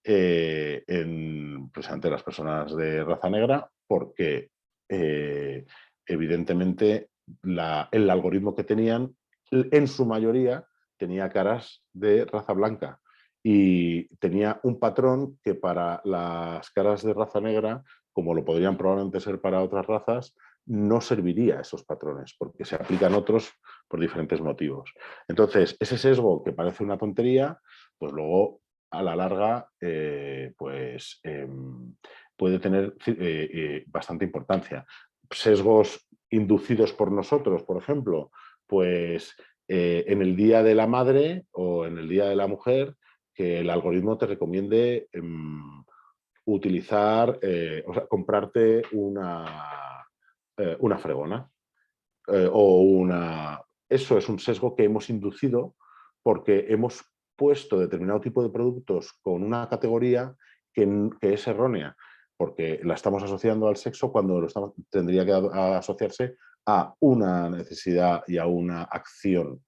[SPEAKER 2] precisamente las personas de raza negra, porque evidentemente el algoritmo que tenían, en su mayoría, tenía caras de raza blanca y tenía un patrón que para las caras de raza negra, como lo podrían probablemente ser para otras razas, no serviría esos patrones, porque se aplican otros por diferentes motivos. Entonces, ese sesgo que parece una tontería, pues luego a la larga puede tener bastante importancia. Sesgos inducidos por nosotros, por ejemplo, pues en el Día de la Madre o en el Día de la Mujer, que el algoritmo te recomiende utilizar, o sea, comprarte una fregona o una... Eso es un sesgo que hemos inducido porque hemos puesto determinado tipo de productos con una categoría que es errónea, porque la estamos asociando al sexo cuando tendría que asociarse a una necesidad y a una acción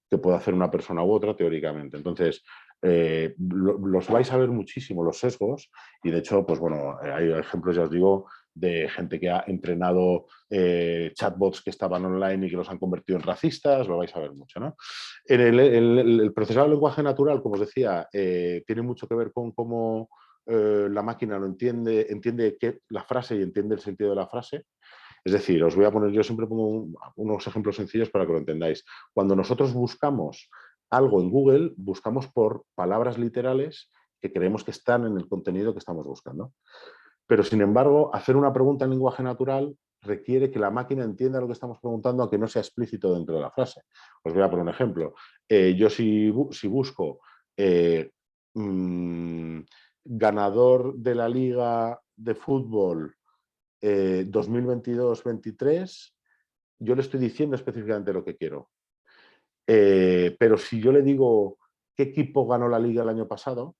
[SPEAKER 2] que puede hacer una persona u otra teóricamente. Entonces, los vais a ver muchísimo los sesgos y de hecho, pues bueno, hay ejemplos, ya os digo, de gente que ha entrenado chatbots que estaban online y que los han convertido en racistas, lo vais a ver mucho, ¿no? El procesado de lenguaje natural, como os decía, tiene mucho que ver con cómo la máquina lo entiende la frase y entiende el sentido de la frase. Es decir, os voy a poner, yo siempre pongo unos ejemplos sencillos para que lo entendáis. Cuando nosotros buscamos algo en Google, buscamos por palabras literales que creemos que están en el contenido que estamos buscando. Pero, sin embargo, hacer una pregunta en lenguaje natural requiere que la máquina entienda lo que estamos preguntando, aunque no sea explícito dentro de la frase. Os voy a poner un ejemplo. Yo si busco ganador de la Liga de Fútbol 2022-23, yo le estoy diciendo específicamente lo que quiero. Pero si yo le digo qué equipo ganó la Liga el año pasado,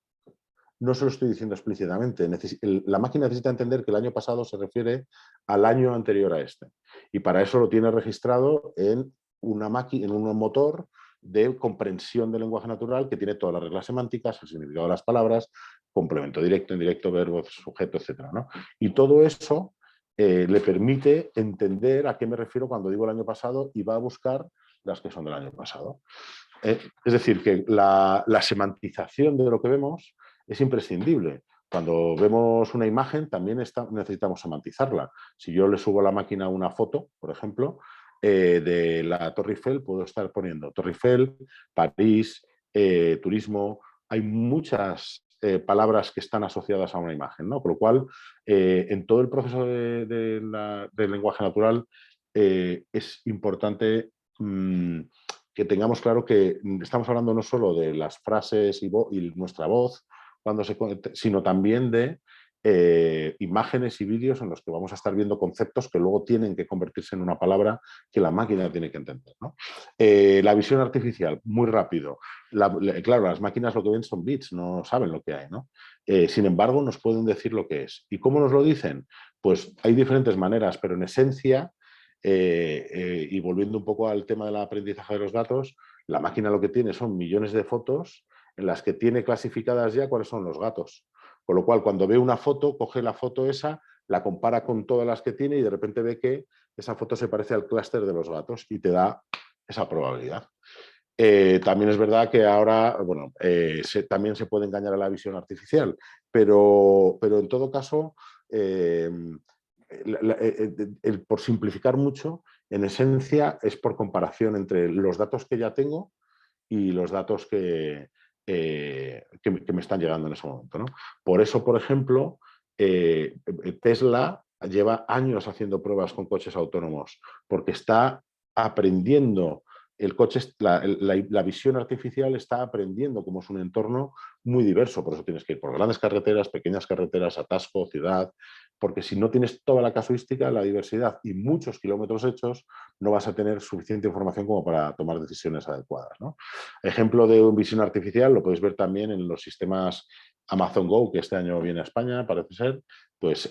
[SPEAKER 2] no se lo estoy diciendo explícitamente. La máquina necesita entender que el año pasado se refiere al año anterior a este. Y para eso lo tiene registrado en un motor de comprensión del lenguaje natural que tiene todas las reglas semánticas, el significado de las palabras, complemento directo, indirecto, verbo, sujeto, etc., ¿no? Y todo eso le permite entender a qué me refiero cuando digo el año pasado y va a buscar las que son del año pasado. Es decir, que la semantización de lo que vemos es imprescindible. Cuando vemos una imagen también necesitamos semantizarla. Si yo le subo a la máquina una foto, por ejemplo, de la Torre Eiffel, puedo estar poniendo Torre Eiffel, París, turismo. Hay muchas palabras que están asociadas a una imagen, ¿no? Por lo cual, en todo el proceso del lenguaje natural es importante que tengamos claro que estamos hablando no solo de las frases y nuestra voz, sino también de imágenes y vídeos en los que vamos a estar viendo conceptos que luego tienen que convertirse en una palabra que la máquina tiene que entender, ¿no? La visión artificial, muy rápido. Claro, las máquinas lo que ven son bits, no saben lo que hay, ¿no? Sin embargo, nos pueden decir lo que es. ¿Y cómo nos lo dicen? Pues hay diferentes maneras, pero en esencia, y volviendo un poco al tema del aprendizaje de los datos, la máquina lo que tiene son millones de fotos en las que tiene clasificadas ya cuáles son los gatos. Con lo cual, cuando ve una foto, coge la foto esa, la compara con todas las que tiene y de repente ve que esa foto se parece al clúster de los gatos y te da esa probabilidad. También es verdad que ahora, bueno, también se puede engañar a la visión artificial, pero en todo caso, por simplificar mucho, en esencia es por comparación entre los datos que ya tengo y los datos que me están llegando en ese momento, ¿no? Por eso, por ejemplo, Tesla lleva años haciendo pruebas con coches autónomos, porque está aprendiendo el coche, la visión artificial está aprendiendo cómo es un entorno muy diverso, por eso tienes que ir por grandes carreteras, pequeñas carreteras, atasco, ciudad, porque si no tienes toda la casuística, la diversidad y muchos kilómetros hechos, no vas a tener suficiente información como para tomar decisiones adecuadas, ¿no? Ejemplo de visión artificial lo podéis ver también en los sistemas Amazon Go, que este año viene a España, parece ser, pues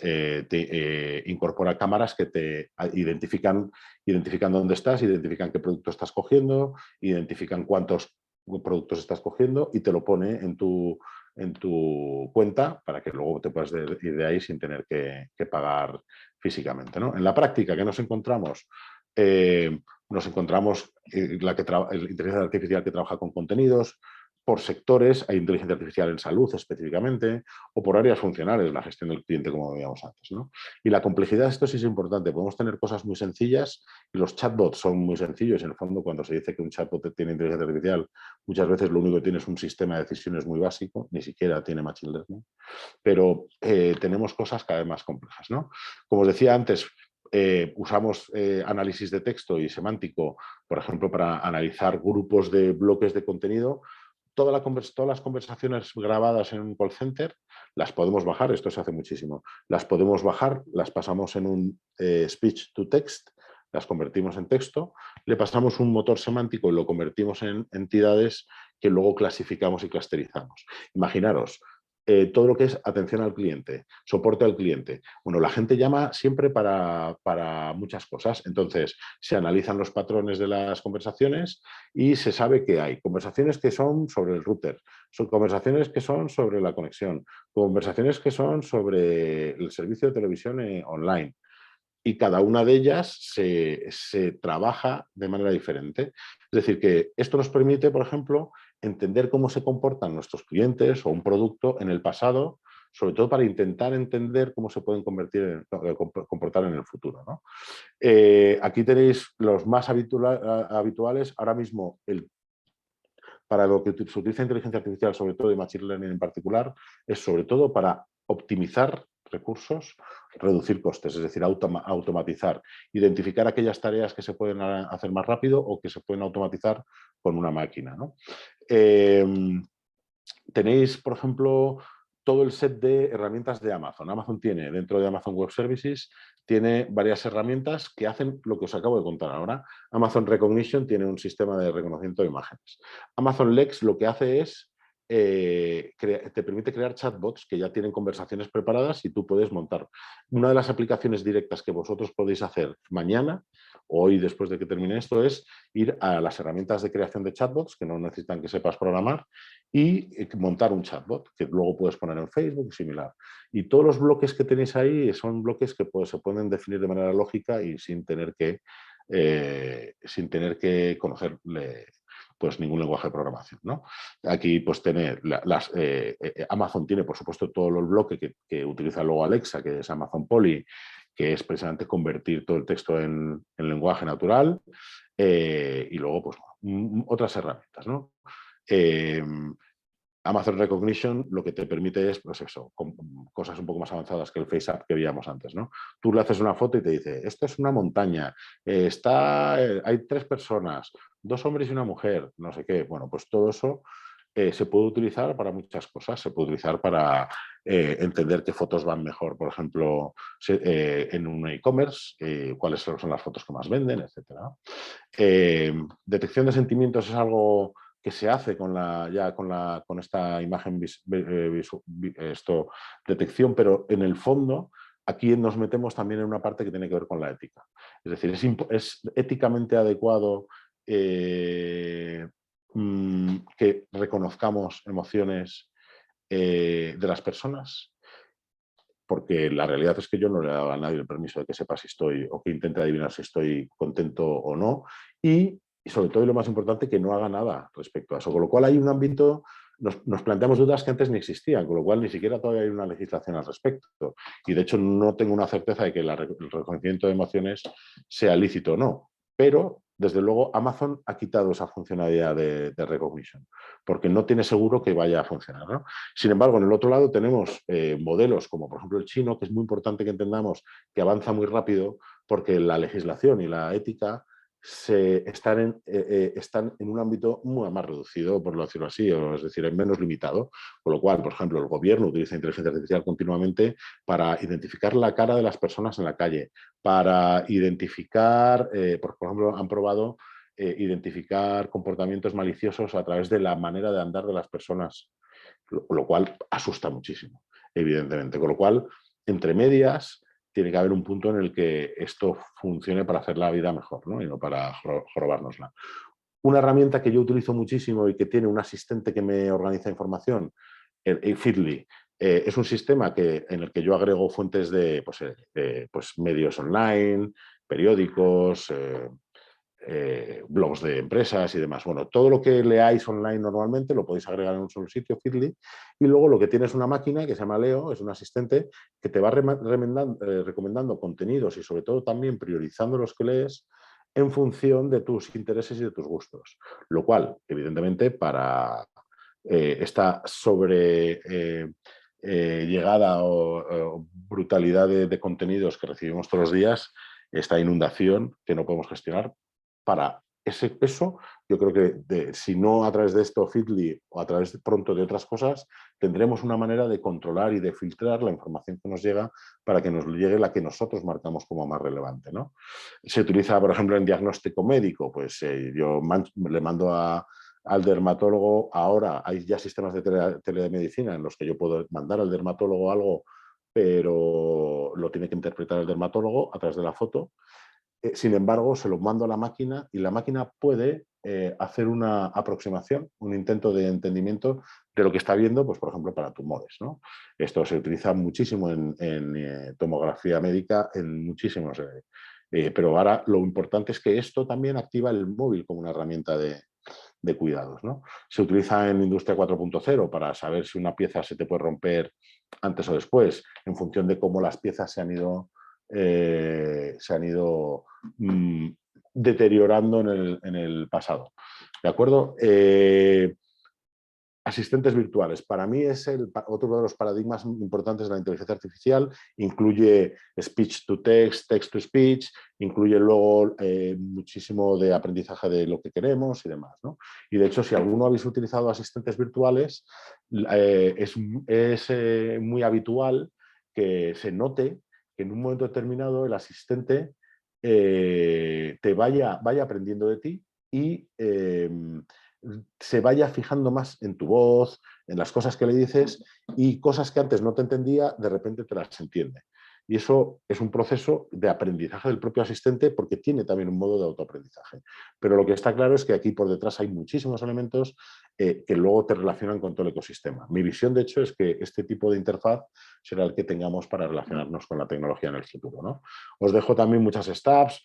[SPEAKER 2] incorpora cámaras que te identifican dónde estás, identifican qué producto estás cogiendo, identifican cuántos productos estás cogiendo y te lo pone en tu cuenta para que luego te puedas ir de ahí sin tener que pagar físicamente, ¿no? En la práctica, ¿qué nos encontramos? Nos encontramos la inteligencia artificial que trabaja con contenidos, por sectores, hay inteligencia artificial en salud específicamente, o por áreas funcionales, la gestión del cliente, como veíamos antes, ¿no? Y la complejidad de esto sí es importante. Podemos tener cosas muy sencillas y los chatbots son muy sencillos. En el fondo, cuando se dice que un chatbot tiene inteligencia artificial, muchas veces lo único que tiene es un sistema de decisiones muy básico, ni siquiera tiene machine learning, pero tenemos cosas cada vez más complejas, ¿no? Como os decía antes, usamos análisis de texto y semántico, por ejemplo, para analizar grupos de bloques de contenido. Todas las conversaciones grabadas en un call center las podemos bajar, esto se hace muchísimo, las podemos bajar, las pasamos en un speech to text, las convertimos en texto, le pasamos un motor semántico y lo convertimos en entidades que luego clasificamos y clusterizamos. Imaginaros, todo lo que es atención al cliente, soporte al cliente. Bueno, la gente llama siempre para muchas cosas, entonces se analizan los patrones de las conversaciones y se sabe que hay conversaciones que son sobre el router, son conversaciones que son sobre la conexión, conversaciones que son sobre el servicio de televisión online. Y cada una de ellas se trabaja de manera diferente. Es decir, que esto nos permite, por ejemplo, entender cómo se comportan nuestros clientes o un producto en el pasado, sobre todo para intentar entender cómo se pueden comportar en el futuro, ¿no? Aquí tenéis los más habituales. Ahora mismo, para lo que se utiliza inteligencia artificial, sobre todo y machine learning en particular, es sobre todo para optimizar recursos, reducir costes, es decir, automatizar, identificar aquellas tareas que se pueden hacer más rápido o que se pueden automatizar con una máquina, ¿no? Tenéis, por ejemplo, todo el set de herramientas de Amazon. Amazon tiene, dentro de Amazon Web Services, tiene varias herramientas que hacen lo que os acabo de contar ahora. Amazon Recognition tiene un sistema de reconocimiento de imágenes. Amazon Lex lo que hace es, te permite crear chatbots que ya tienen conversaciones preparadas y tú puedes montar. Una de las aplicaciones directas que vosotros podéis hacer mañana, o hoy después de que termine esto, es ir a las herramientas de creación de chatbots, que no necesitan que sepas programar, y montar un chatbot que luego puedes poner en Facebook y similar. Y todos los bloques que tenéis ahí son bloques que se pueden definir de manera lógica y sin tener que conocer pues ningún lenguaje de programación, ¿no? Aquí pues tener Amazon tiene por supuesto todos los bloques que utiliza luego Alexa, que es Amazon Polly, que es precisamente convertir todo el texto en lenguaje natural, y luego pues otras herramientas, ¿no? Amazon Recognition lo que te permite es, pues eso, cosas un poco más avanzadas que el FaceApp que veíamos antes, ¿no? Tú le haces una foto y te dice, esto es una montaña, hay 3 personas, 2 hombres y una mujer, no sé qué. Bueno, pues todo eso se puede utilizar para muchas cosas. Se puede utilizar para entender qué fotos van mejor, por ejemplo, en un e-commerce, cuáles son las fotos que más venden, etc. Detección de sentimientos es algo que se hace con esta imagen detección, pero en el fondo aquí nos metemos también en una parte que tiene que ver con la ética. Es decir, es éticamente adecuado que reconozcamos emociones de las personas, porque la realidad es que yo no le he dado a nadie el permiso de que sepa si estoy o que intente adivinar si estoy contento o no, y sobre todo, y lo más importante, que no haga nada respecto a eso. Con lo cual hay un ámbito, nos planteamos dudas que antes ni existían, con lo cual ni siquiera todavía hay una legislación al respecto. Y de hecho no tengo una certeza de que el reconocimiento de emociones sea lícito o no, pero desde luego Amazon ha quitado esa funcionalidad de recognition, porque no tiene seguro que vaya a funcionar, ¿no? Sin embargo, en el otro lado tenemos modelos como por ejemplo el chino, que es muy importante que entendamos que avanza muy rápido porque la legislación y la ética están en un ámbito muy más reducido, por decirlo así, es decir, menos limitado, con lo cual, por ejemplo, el gobierno utiliza inteligencia artificial continuamente para identificar la cara de las personas en la calle, para identificar, por ejemplo, han probado identificar comportamientos maliciosos a través de la manera de andar de las personas, lo cual asusta muchísimo, evidentemente. Con lo cual, entre medias, tiene que haber un punto en el que esto funcione para hacer la vida mejor, ¿no? Y no para jorobárnosla. Una herramienta que yo utilizo muchísimo y que tiene un asistente que me organiza información, el Feedly, es un sistema en el que yo agrego fuentes de pues medios online, periódicos, blogs de empresas y demás. Bueno, todo lo que leáis online normalmente lo podéis agregar en un solo sitio, Feedly, y luego lo que tiene es una máquina que se llama Leo, es un asistente que te va recomendando contenidos y sobre todo también priorizando los que lees en función de tus intereses y de tus gustos. Lo cual, evidentemente, para esta llegada o brutalidad de contenidos que recibimos todos los días, esta inundación que no podemos gestionar, para ese peso, yo creo que si no a través de esto Feedly o a través pronto de otras cosas, tendremos una manera de controlar y de filtrar la información que nos llega para que nos llegue la que nosotros marcamos como más relevante, ¿no? Se utiliza, por ejemplo, en diagnóstico médico, pues yo le mando al dermatólogo. Ahora hay ya sistemas de telemedicina en los que yo puedo mandar al dermatólogo algo, pero lo tiene que interpretar el dermatólogo a través de la foto. Sin embargo, se lo mando a la máquina y la máquina puede hacer una aproximación, un intento de entendimiento de lo que está viendo, pues, por ejemplo, para tumores, ¿no? Esto se utiliza muchísimo en tomografía médica, en muchísimos. Pero ahora lo importante es que esto también activa el móvil como una herramienta de cuidados, ¿no? Se utiliza en Industria 4.0 para saber si una pieza se te puede romper antes o después, en función de cómo las piezas se han ido deteriorando en el pasado. ¿De acuerdo? Asistentes virtuales. Para mí es otro de los paradigmas importantes de la inteligencia artificial. Incluye speech to text, text to speech, incluye luego muchísimo de aprendizaje de lo que queremos y demás, ¿no? Y de hecho, si alguno habéis utilizado asistentes virtuales, es muy habitual que se note que en un momento determinado el asistente te vaya aprendiendo de ti y se vaya fijando más en tu voz, en las cosas que le dices, y cosas que antes no te entendía, de repente te las entiende. Y eso es un proceso de aprendizaje del propio asistente, porque tiene también un modo de autoaprendizaje. Pero lo que está claro es que aquí por detrás hay muchísimos elementos que luego te relacionan con todo el ecosistema. Mi visión, de hecho, es que este tipo de interfaz será el que tengamos para relacionarnos con la tecnología en el futuro, ¿no? Os dejo también muchas startups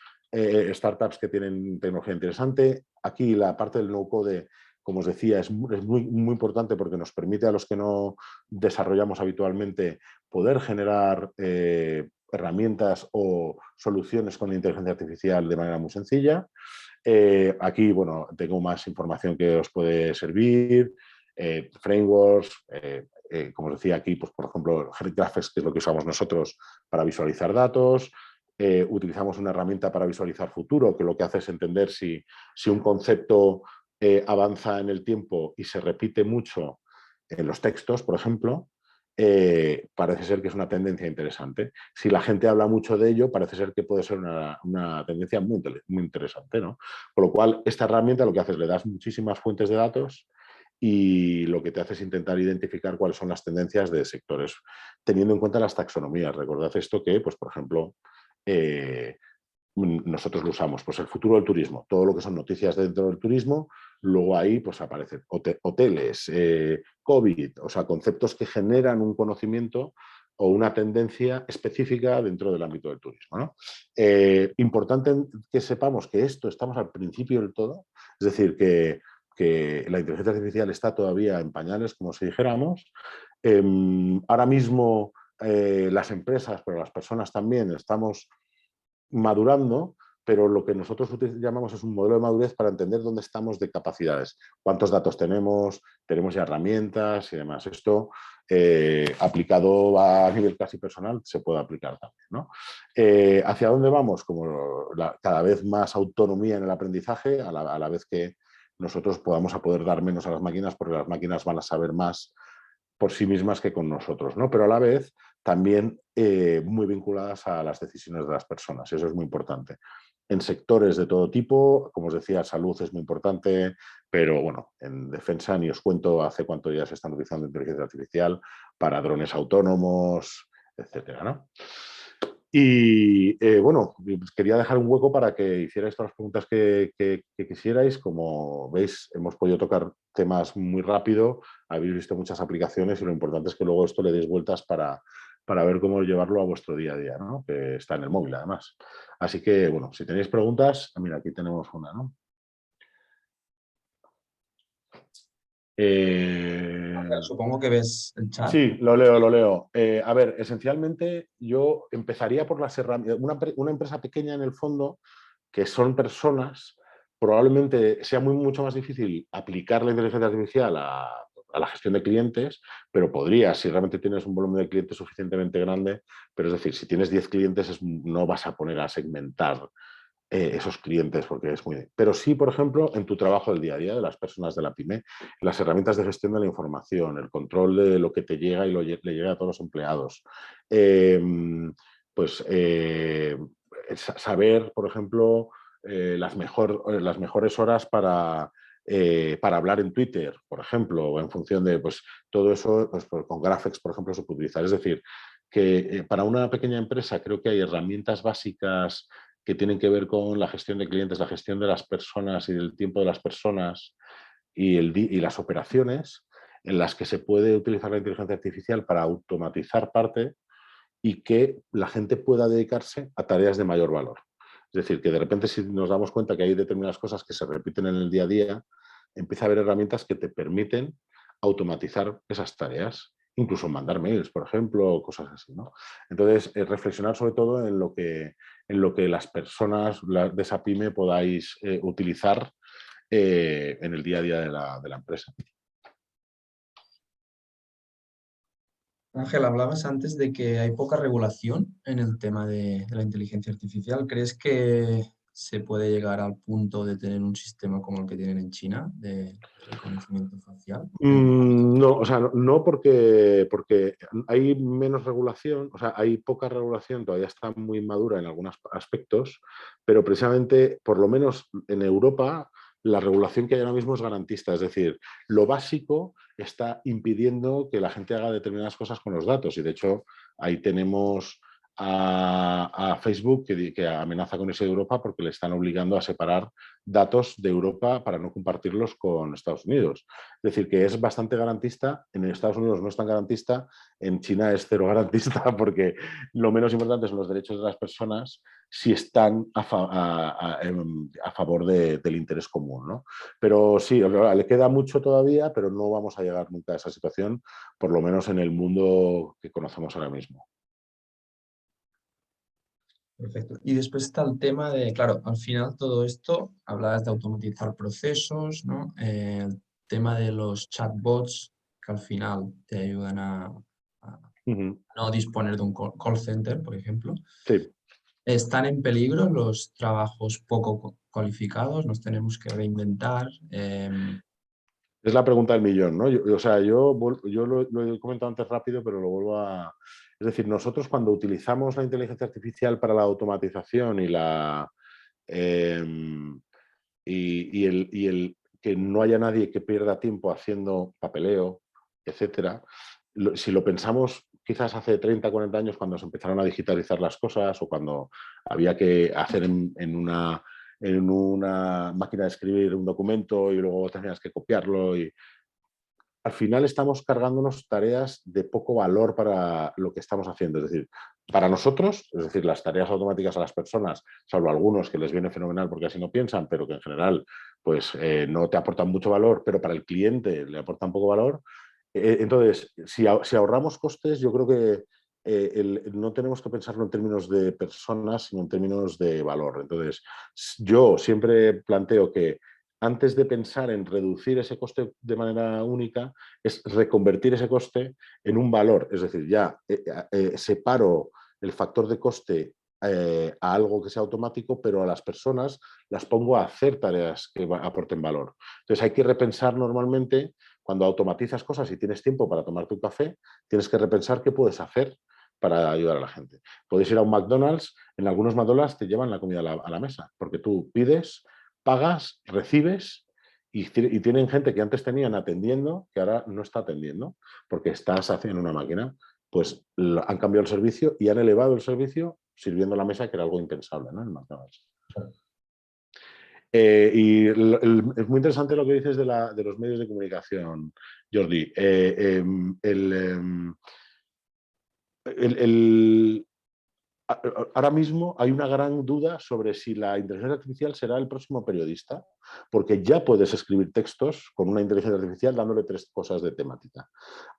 [SPEAKER 2] que tienen tecnología interesante. Aquí la parte del no-code, como os decía, es muy importante, porque nos permite a los que no desarrollamos habitualmente poder generar herramientas o soluciones con inteligencia artificial de manera muy sencilla. Aquí, bueno, tengo más información que os puede servir, frameworks, como os decía aquí, pues, por ejemplo, Graphics, que es lo que usamos nosotros para visualizar datos. Utilizamos una herramienta para visualizar futuro, que lo que hace es entender si un concepto avanza en el tiempo y se repite mucho en los textos, por ejemplo. Parece ser que es una tendencia interesante. Si la gente habla mucho de ello, parece ser que puede ser una tendencia muy interesante, ¿no? Con lo cual, esta herramienta lo que hace es le das muchísimas fuentes de datos y lo que te hace es intentar identificar cuáles son las tendencias de sectores, teniendo en cuenta las taxonomías. Recordad esto que, pues, por ejemplo, nosotros lo usamos, pues el futuro del turismo, todo lo que son noticias dentro del turismo, luego ahí pues aparecen hoteles, COVID, o sea, conceptos que generan un conocimiento o una tendencia específica dentro del ámbito del turismo, ¿no? Importante que sepamos que estamos al principio del todo, es decir, que la inteligencia artificial está todavía en pañales, como si dijéramos. Ahora mismo las empresas, pero las personas también, estamos madurando, pero lo que nosotros llamamos es un modelo de madurez para entender dónde estamos de capacidades, cuántos datos tenemos ya herramientas y demás. Esto aplicado a nivel casi personal se puede aplicar también, ¿no? ¿Hacia dónde vamos? Como cada vez más autonomía en el aprendizaje, a la vez que nosotros podamos poder dar menos a las máquinas, porque las máquinas van a saber más por sí mismas que con nosotros, ¿no? Pero a la vez también muy vinculadas a las decisiones de las personas. Eso es muy importante. En sectores de todo tipo, como os decía, salud es muy importante, pero bueno, en defensa ni os cuento hace cuánto ya se están utilizando inteligencia artificial para drones autónomos, etcétera, ¿no? Y bueno, quería dejar un hueco para que hicierais todas las preguntas que quisierais. Como veis, hemos podido tocar temas muy rápido, habéis visto muchas aplicaciones y lo importante es que luego esto le deis vueltas para ver cómo llevarlo a vuestro día a día, ¿no? Que está en el móvil, además. Así que, bueno, si tenéis preguntas, mira, aquí tenemos una, ¿no?
[SPEAKER 1] Supongo que ves el chat.
[SPEAKER 2] Sí, lo leo. A ver, esencialmente yo empezaría por las herramientas. Una empresa pequeña en el fondo, que son personas, probablemente sea mucho más difícil aplicar la inteligencia artificial a la gestión de clientes, pero podrías, si realmente tienes un volumen de clientes suficientemente grande, pero es decir, si tienes 10 clientes no vas a poner a segmentar esos clientes porque es muy... Pero sí, por ejemplo, en tu trabajo del día a día de las personas de la pyme, las herramientas de gestión de la información, el control de lo que te llega y le llega a todos los empleados. Saber, por ejemplo, las mejores horas para hablar en Twitter, por ejemplo, o en función de pues, todo eso, pues, con Graphics, por ejemplo, se puede utilizar. Es decir, que para una pequeña empresa creo que hay herramientas básicas que tienen que ver con la gestión de clientes, la gestión de las personas y del tiempo de las personas y las operaciones, en las que se puede utilizar la inteligencia artificial para automatizar parte y que la gente pueda dedicarse a tareas de mayor valor. Es decir, que de repente si nos damos cuenta que hay determinadas cosas que se repiten en el día a día, empieza a haber herramientas que te permiten automatizar esas tareas, incluso mandar mails, por ejemplo, cosas así, ¿no? Entonces, reflexionar sobre todo en lo que las personas de esa pyme podáis utilizar en el día a día de la empresa.
[SPEAKER 1] Ángel, hablabas antes de que hay poca regulación en el tema de la inteligencia artificial. ¿Crees que se puede llegar al punto de tener un sistema como el que tienen en China de reconocimiento facial?
[SPEAKER 2] No, o sea, no porque hay menos regulación, o sea, hay poca regulación, todavía está muy madura en algunos aspectos, pero precisamente, por lo menos en Europa, la regulación que hay ahora mismo es garantista, es decir, lo básico está impidiendo que la gente haga determinadas cosas con los datos y de hecho ahí tenemos a Facebook que amenaza con irse de Europa porque le están obligando a separar datos de Europa para no compartirlos con Estados Unidos. Es decir, que es bastante garantista, en Estados Unidos no es tan garantista, en China es cero garantista porque lo menos importante son los derechos de las personas si están a favor del interés común, ¿no? Pero sí, le queda mucho todavía, pero no vamos a llegar nunca a esa situación, por lo menos en el mundo que conocemos ahora mismo.
[SPEAKER 1] Perfecto. Y después está el tema de, claro, al final todo esto, hablabas de automatizar procesos, ¿no? El tema de los chatbots que al final te ayudan a no disponer de un call center, por ejemplo.
[SPEAKER 2] Sí.
[SPEAKER 1] ¿Están en peligro los trabajos poco cualificados? ¿Nos tenemos que reinventar?
[SPEAKER 2] Es la pregunta del millón, ¿no? Yo lo he comentado antes rápido, pero lo vuelvo a... Es decir, nosotros cuando utilizamos la inteligencia artificial para la automatización y el que no haya nadie que pierda tiempo haciendo papeleo, etcétera, si lo pensamos quizás hace 30, 40 años cuando se empezaron a digitalizar las cosas o cuando había que hacer en una máquina de escribir un documento y luego tenías que copiarlo y al final estamos cargándonos tareas de poco valor para lo que estamos haciendo. Es decir, para nosotros, es decir, las tareas automáticas a las personas, salvo algunos que les viene fenomenal porque así no piensan, pero que en general pues, no te aportan mucho valor, pero para el cliente le aportan poco valor. Entonces, si ahorramos costes, yo creo que no tenemos que pensarlo en términos de personas, sino en términos de valor. Entonces, yo siempre planteo que antes de pensar en reducir ese coste de manera única, es reconvertir ese coste en un valor. Es decir, ya separo el factor de coste a algo que sea automático, pero a las personas las pongo a hacer tareas que aporten valor. Entonces hay que repensar normalmente, cuando automatizas cosas y tienes tiempo para tomarte un café, tienes que repensar qué puedes hacer para ayudar a la gente. Puedes ir a un McDonald's, en algunos McDonald's te llevan la comida a la mesa, porque tú pides, pagas, recibes y tienen gente que antes tenían atendiendo que ahora no está atendiendo porque estás haciendo una máquina. pues han cambiado el servicio y han elevado el servicio sirviendo la mesa, que era algo impensable, ¿no? En McDonald's. Es muy interesante lo que dices de los medios de comunicación, Jordi. Ahora mismo hay una gran duda sobre si la inteligencia artificial será el próximo periodista, porque ya puedes escribir textos con una inteligencia artificial dándole 3 cosas de temática.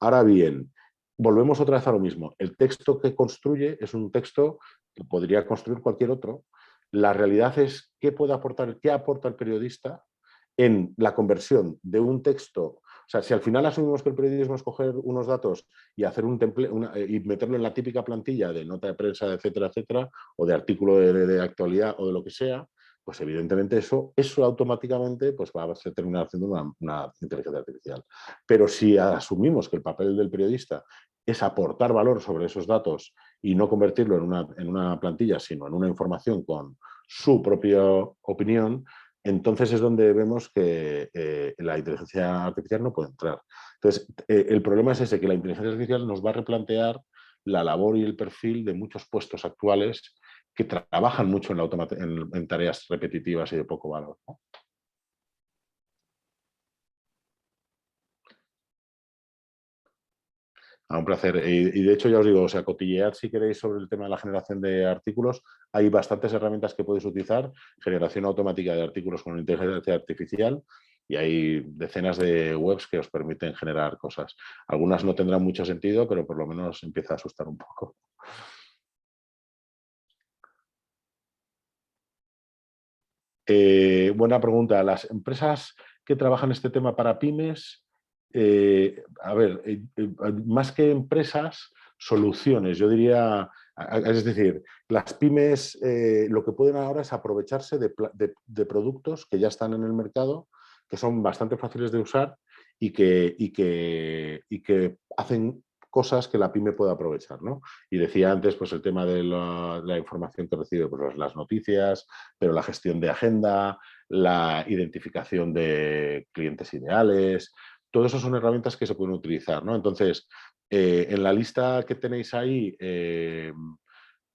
[SPEAKER 2] Ahora bien, volvemos otra vez a lo mismo. El texto que construye es un texto que podría construir cualquier otro. La realidad es qué aporta el periodista en la conversión de un texto. O sea, si al final asumimos que el periodismo es coger unos datos y hacer un template y meterlo en la típica plantilla de nota de prensa, etcétera, etcétera, o de artículo de actualidad o de lo que sea, pues evidentemente eso automáticamente pues va a terminar haciendo una inteligencia artificial. Pero si asumimos que el papel del periodista es aportar valor sobre esos datos y no convertirlo en una plantilla, sino en una información con su propia opinión, entonces es donde vemos que la inteligencia artificial no puede entrar. Entonces, el problema es ese, que la inteligencia artificial nos va a replantear la labor y el perfil de muchos puestos actuales que trabajan mucho en tareas repetitivas y de poco valor, ¿no? Un placer. Y de hecho ya os digo, o sea, cotillead si queréis sobre el tema de la generación de artículos. Hay bastantes herramientas que podéis utilizar. Generación automática de artículos con inteligencia artificial y hay decenas de webs que os permiten generar cosas. Algunas no tendrán mucho sentido, pero por lo menos empieza a asustar un poco. Buena pregunta. Las empresas que trabajan este tema para pymes, más que empresas, soluciones. Yo diría, es decir, las pymes lo que pueden ahora es aprovecharse de productos que ya están en el mercado, que son bastante fáciles de usar y que hacen cosas que la pyme puede aprovechar, ¿no? Y decía antes, pues el tema de la información que recibe, pues las noticias, pero la gestión de agenda, la identificación de clientes ideales, todo eso son herramientas que se pueden utilizar, ¿no? Entonces, en la lista que tenéis ahí,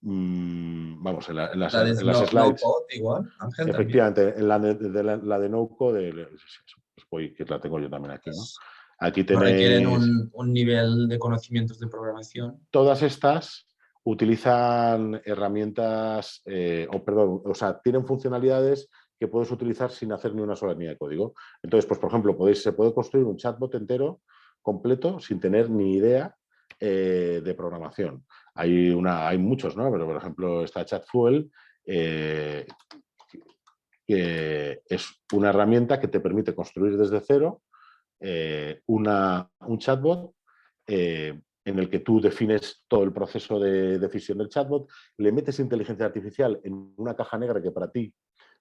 [SPEAKER 2] vamos, en las slides.
[SPEAKER 1] No code igual, Ángel,
[SPEAKER 2] efectivamente, en la de no code, que la tengo yo también aquí, ¿no? Aquí
[SPEAKER 1] no requieren
[SPEAKER 2] tenéis.
[SPEAKER 1] un nivel de conocimientos de programación.
[SPEAKER 2] Todas estas utilizan herramientas, o sea, tienen funcionalidades que puedes utilizar sin hacer ni una sola línea de código. Entonces, pues por ejemplo, se puede construir un chatbot entero, completo, sin tener ni idea de programación. Hay muchos, ¿no? Pero por ejemplo, está Chatfuel, que es una herramienta que te permite construir desde cero un chatbot en el que tú defines todo el proceso de decisión del chatbot, le metes inteligencia artificial en una caja negra que para ti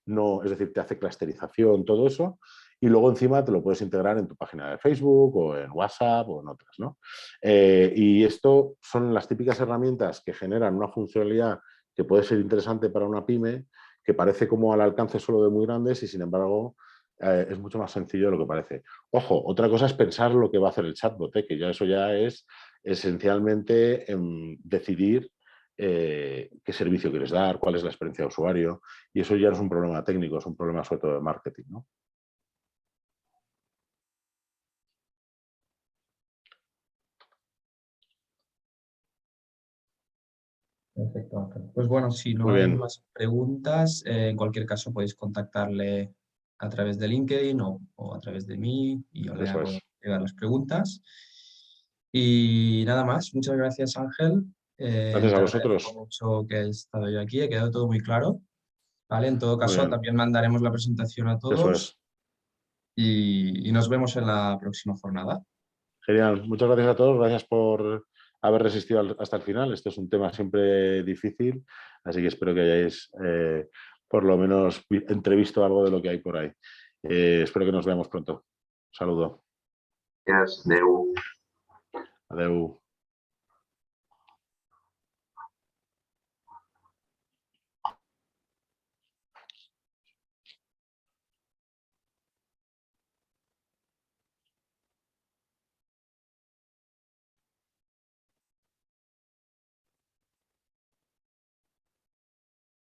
[SPEAKER 2] no, es decir, te hace clusterización, todo eso, y luego encima te lo puedes integrar en tu página de Facebook o en WhatsApp o en otras, ¿no? Y esto son las típicas herramientas que generan una funcionalidad que puede ser interesante para una pyme, que parece como al alcance solo de muy grandes y sin embargo es mucho más sencillo de lo que parece. Ojo, otra cosa es pensar lo que va a hacer el chatbot, que ya eso ya es esencialmente decidir qué servicio quieres dar, cuál es la experiencia de usuario, y eso ya no es un problema técnico, es un problema sobre todo de marketing, ¿no?
[SPEAKER 1] Perfecto, Ángel. Pues bueno, si no
[SPEAKER 2] Muy
[SPEAKER 1] hay
[SPEAKER 2] bien.
[SPEAKER 1] más preguntas, en cualquier caso podéis contactarle a través de LinkedIn o a través de mí y yo le
[SPEAKER 2] Eso
[SPEAKER 1] hago
[SPEAKER 2] es.
[SPEAKER 1] llegar las preguntas. Y nada más, muchas gracias, Ángel.
[SPEAKER 2] Gracias a
[SPEAKER 1] Te agradezco
[SPEAKER 2] vosotros.
[SPEAKER 1] mucho que hayas estado yo aquí, ha quedado todo muy claro. ¿Vale? En todo
[SPEAKER 2] Muy
[SPEAKER 1] caso,
[SPEAKER 2] bien.
[SPEAKER 1] también mandaremos la presentación a
[SPEAKER 2] Eso
[SPEAKER 1] todos
[SPEAKER 2] es.
[SPEAKER 1] y nos vemos en la próxima jornada.
[SPEAKER 2] Genial. Muchas gracias a todos. Gracias por haber resistido hasta el final. Este es un tema siempre difícil, así que espero que hayáis por lo menos entrevisto algo de lo que hay por ahí. Espero que nos veamos pronto. Un saludo.
[SPEAKER 4] Yes, adeu.
[SPEAKER 2] Adeu.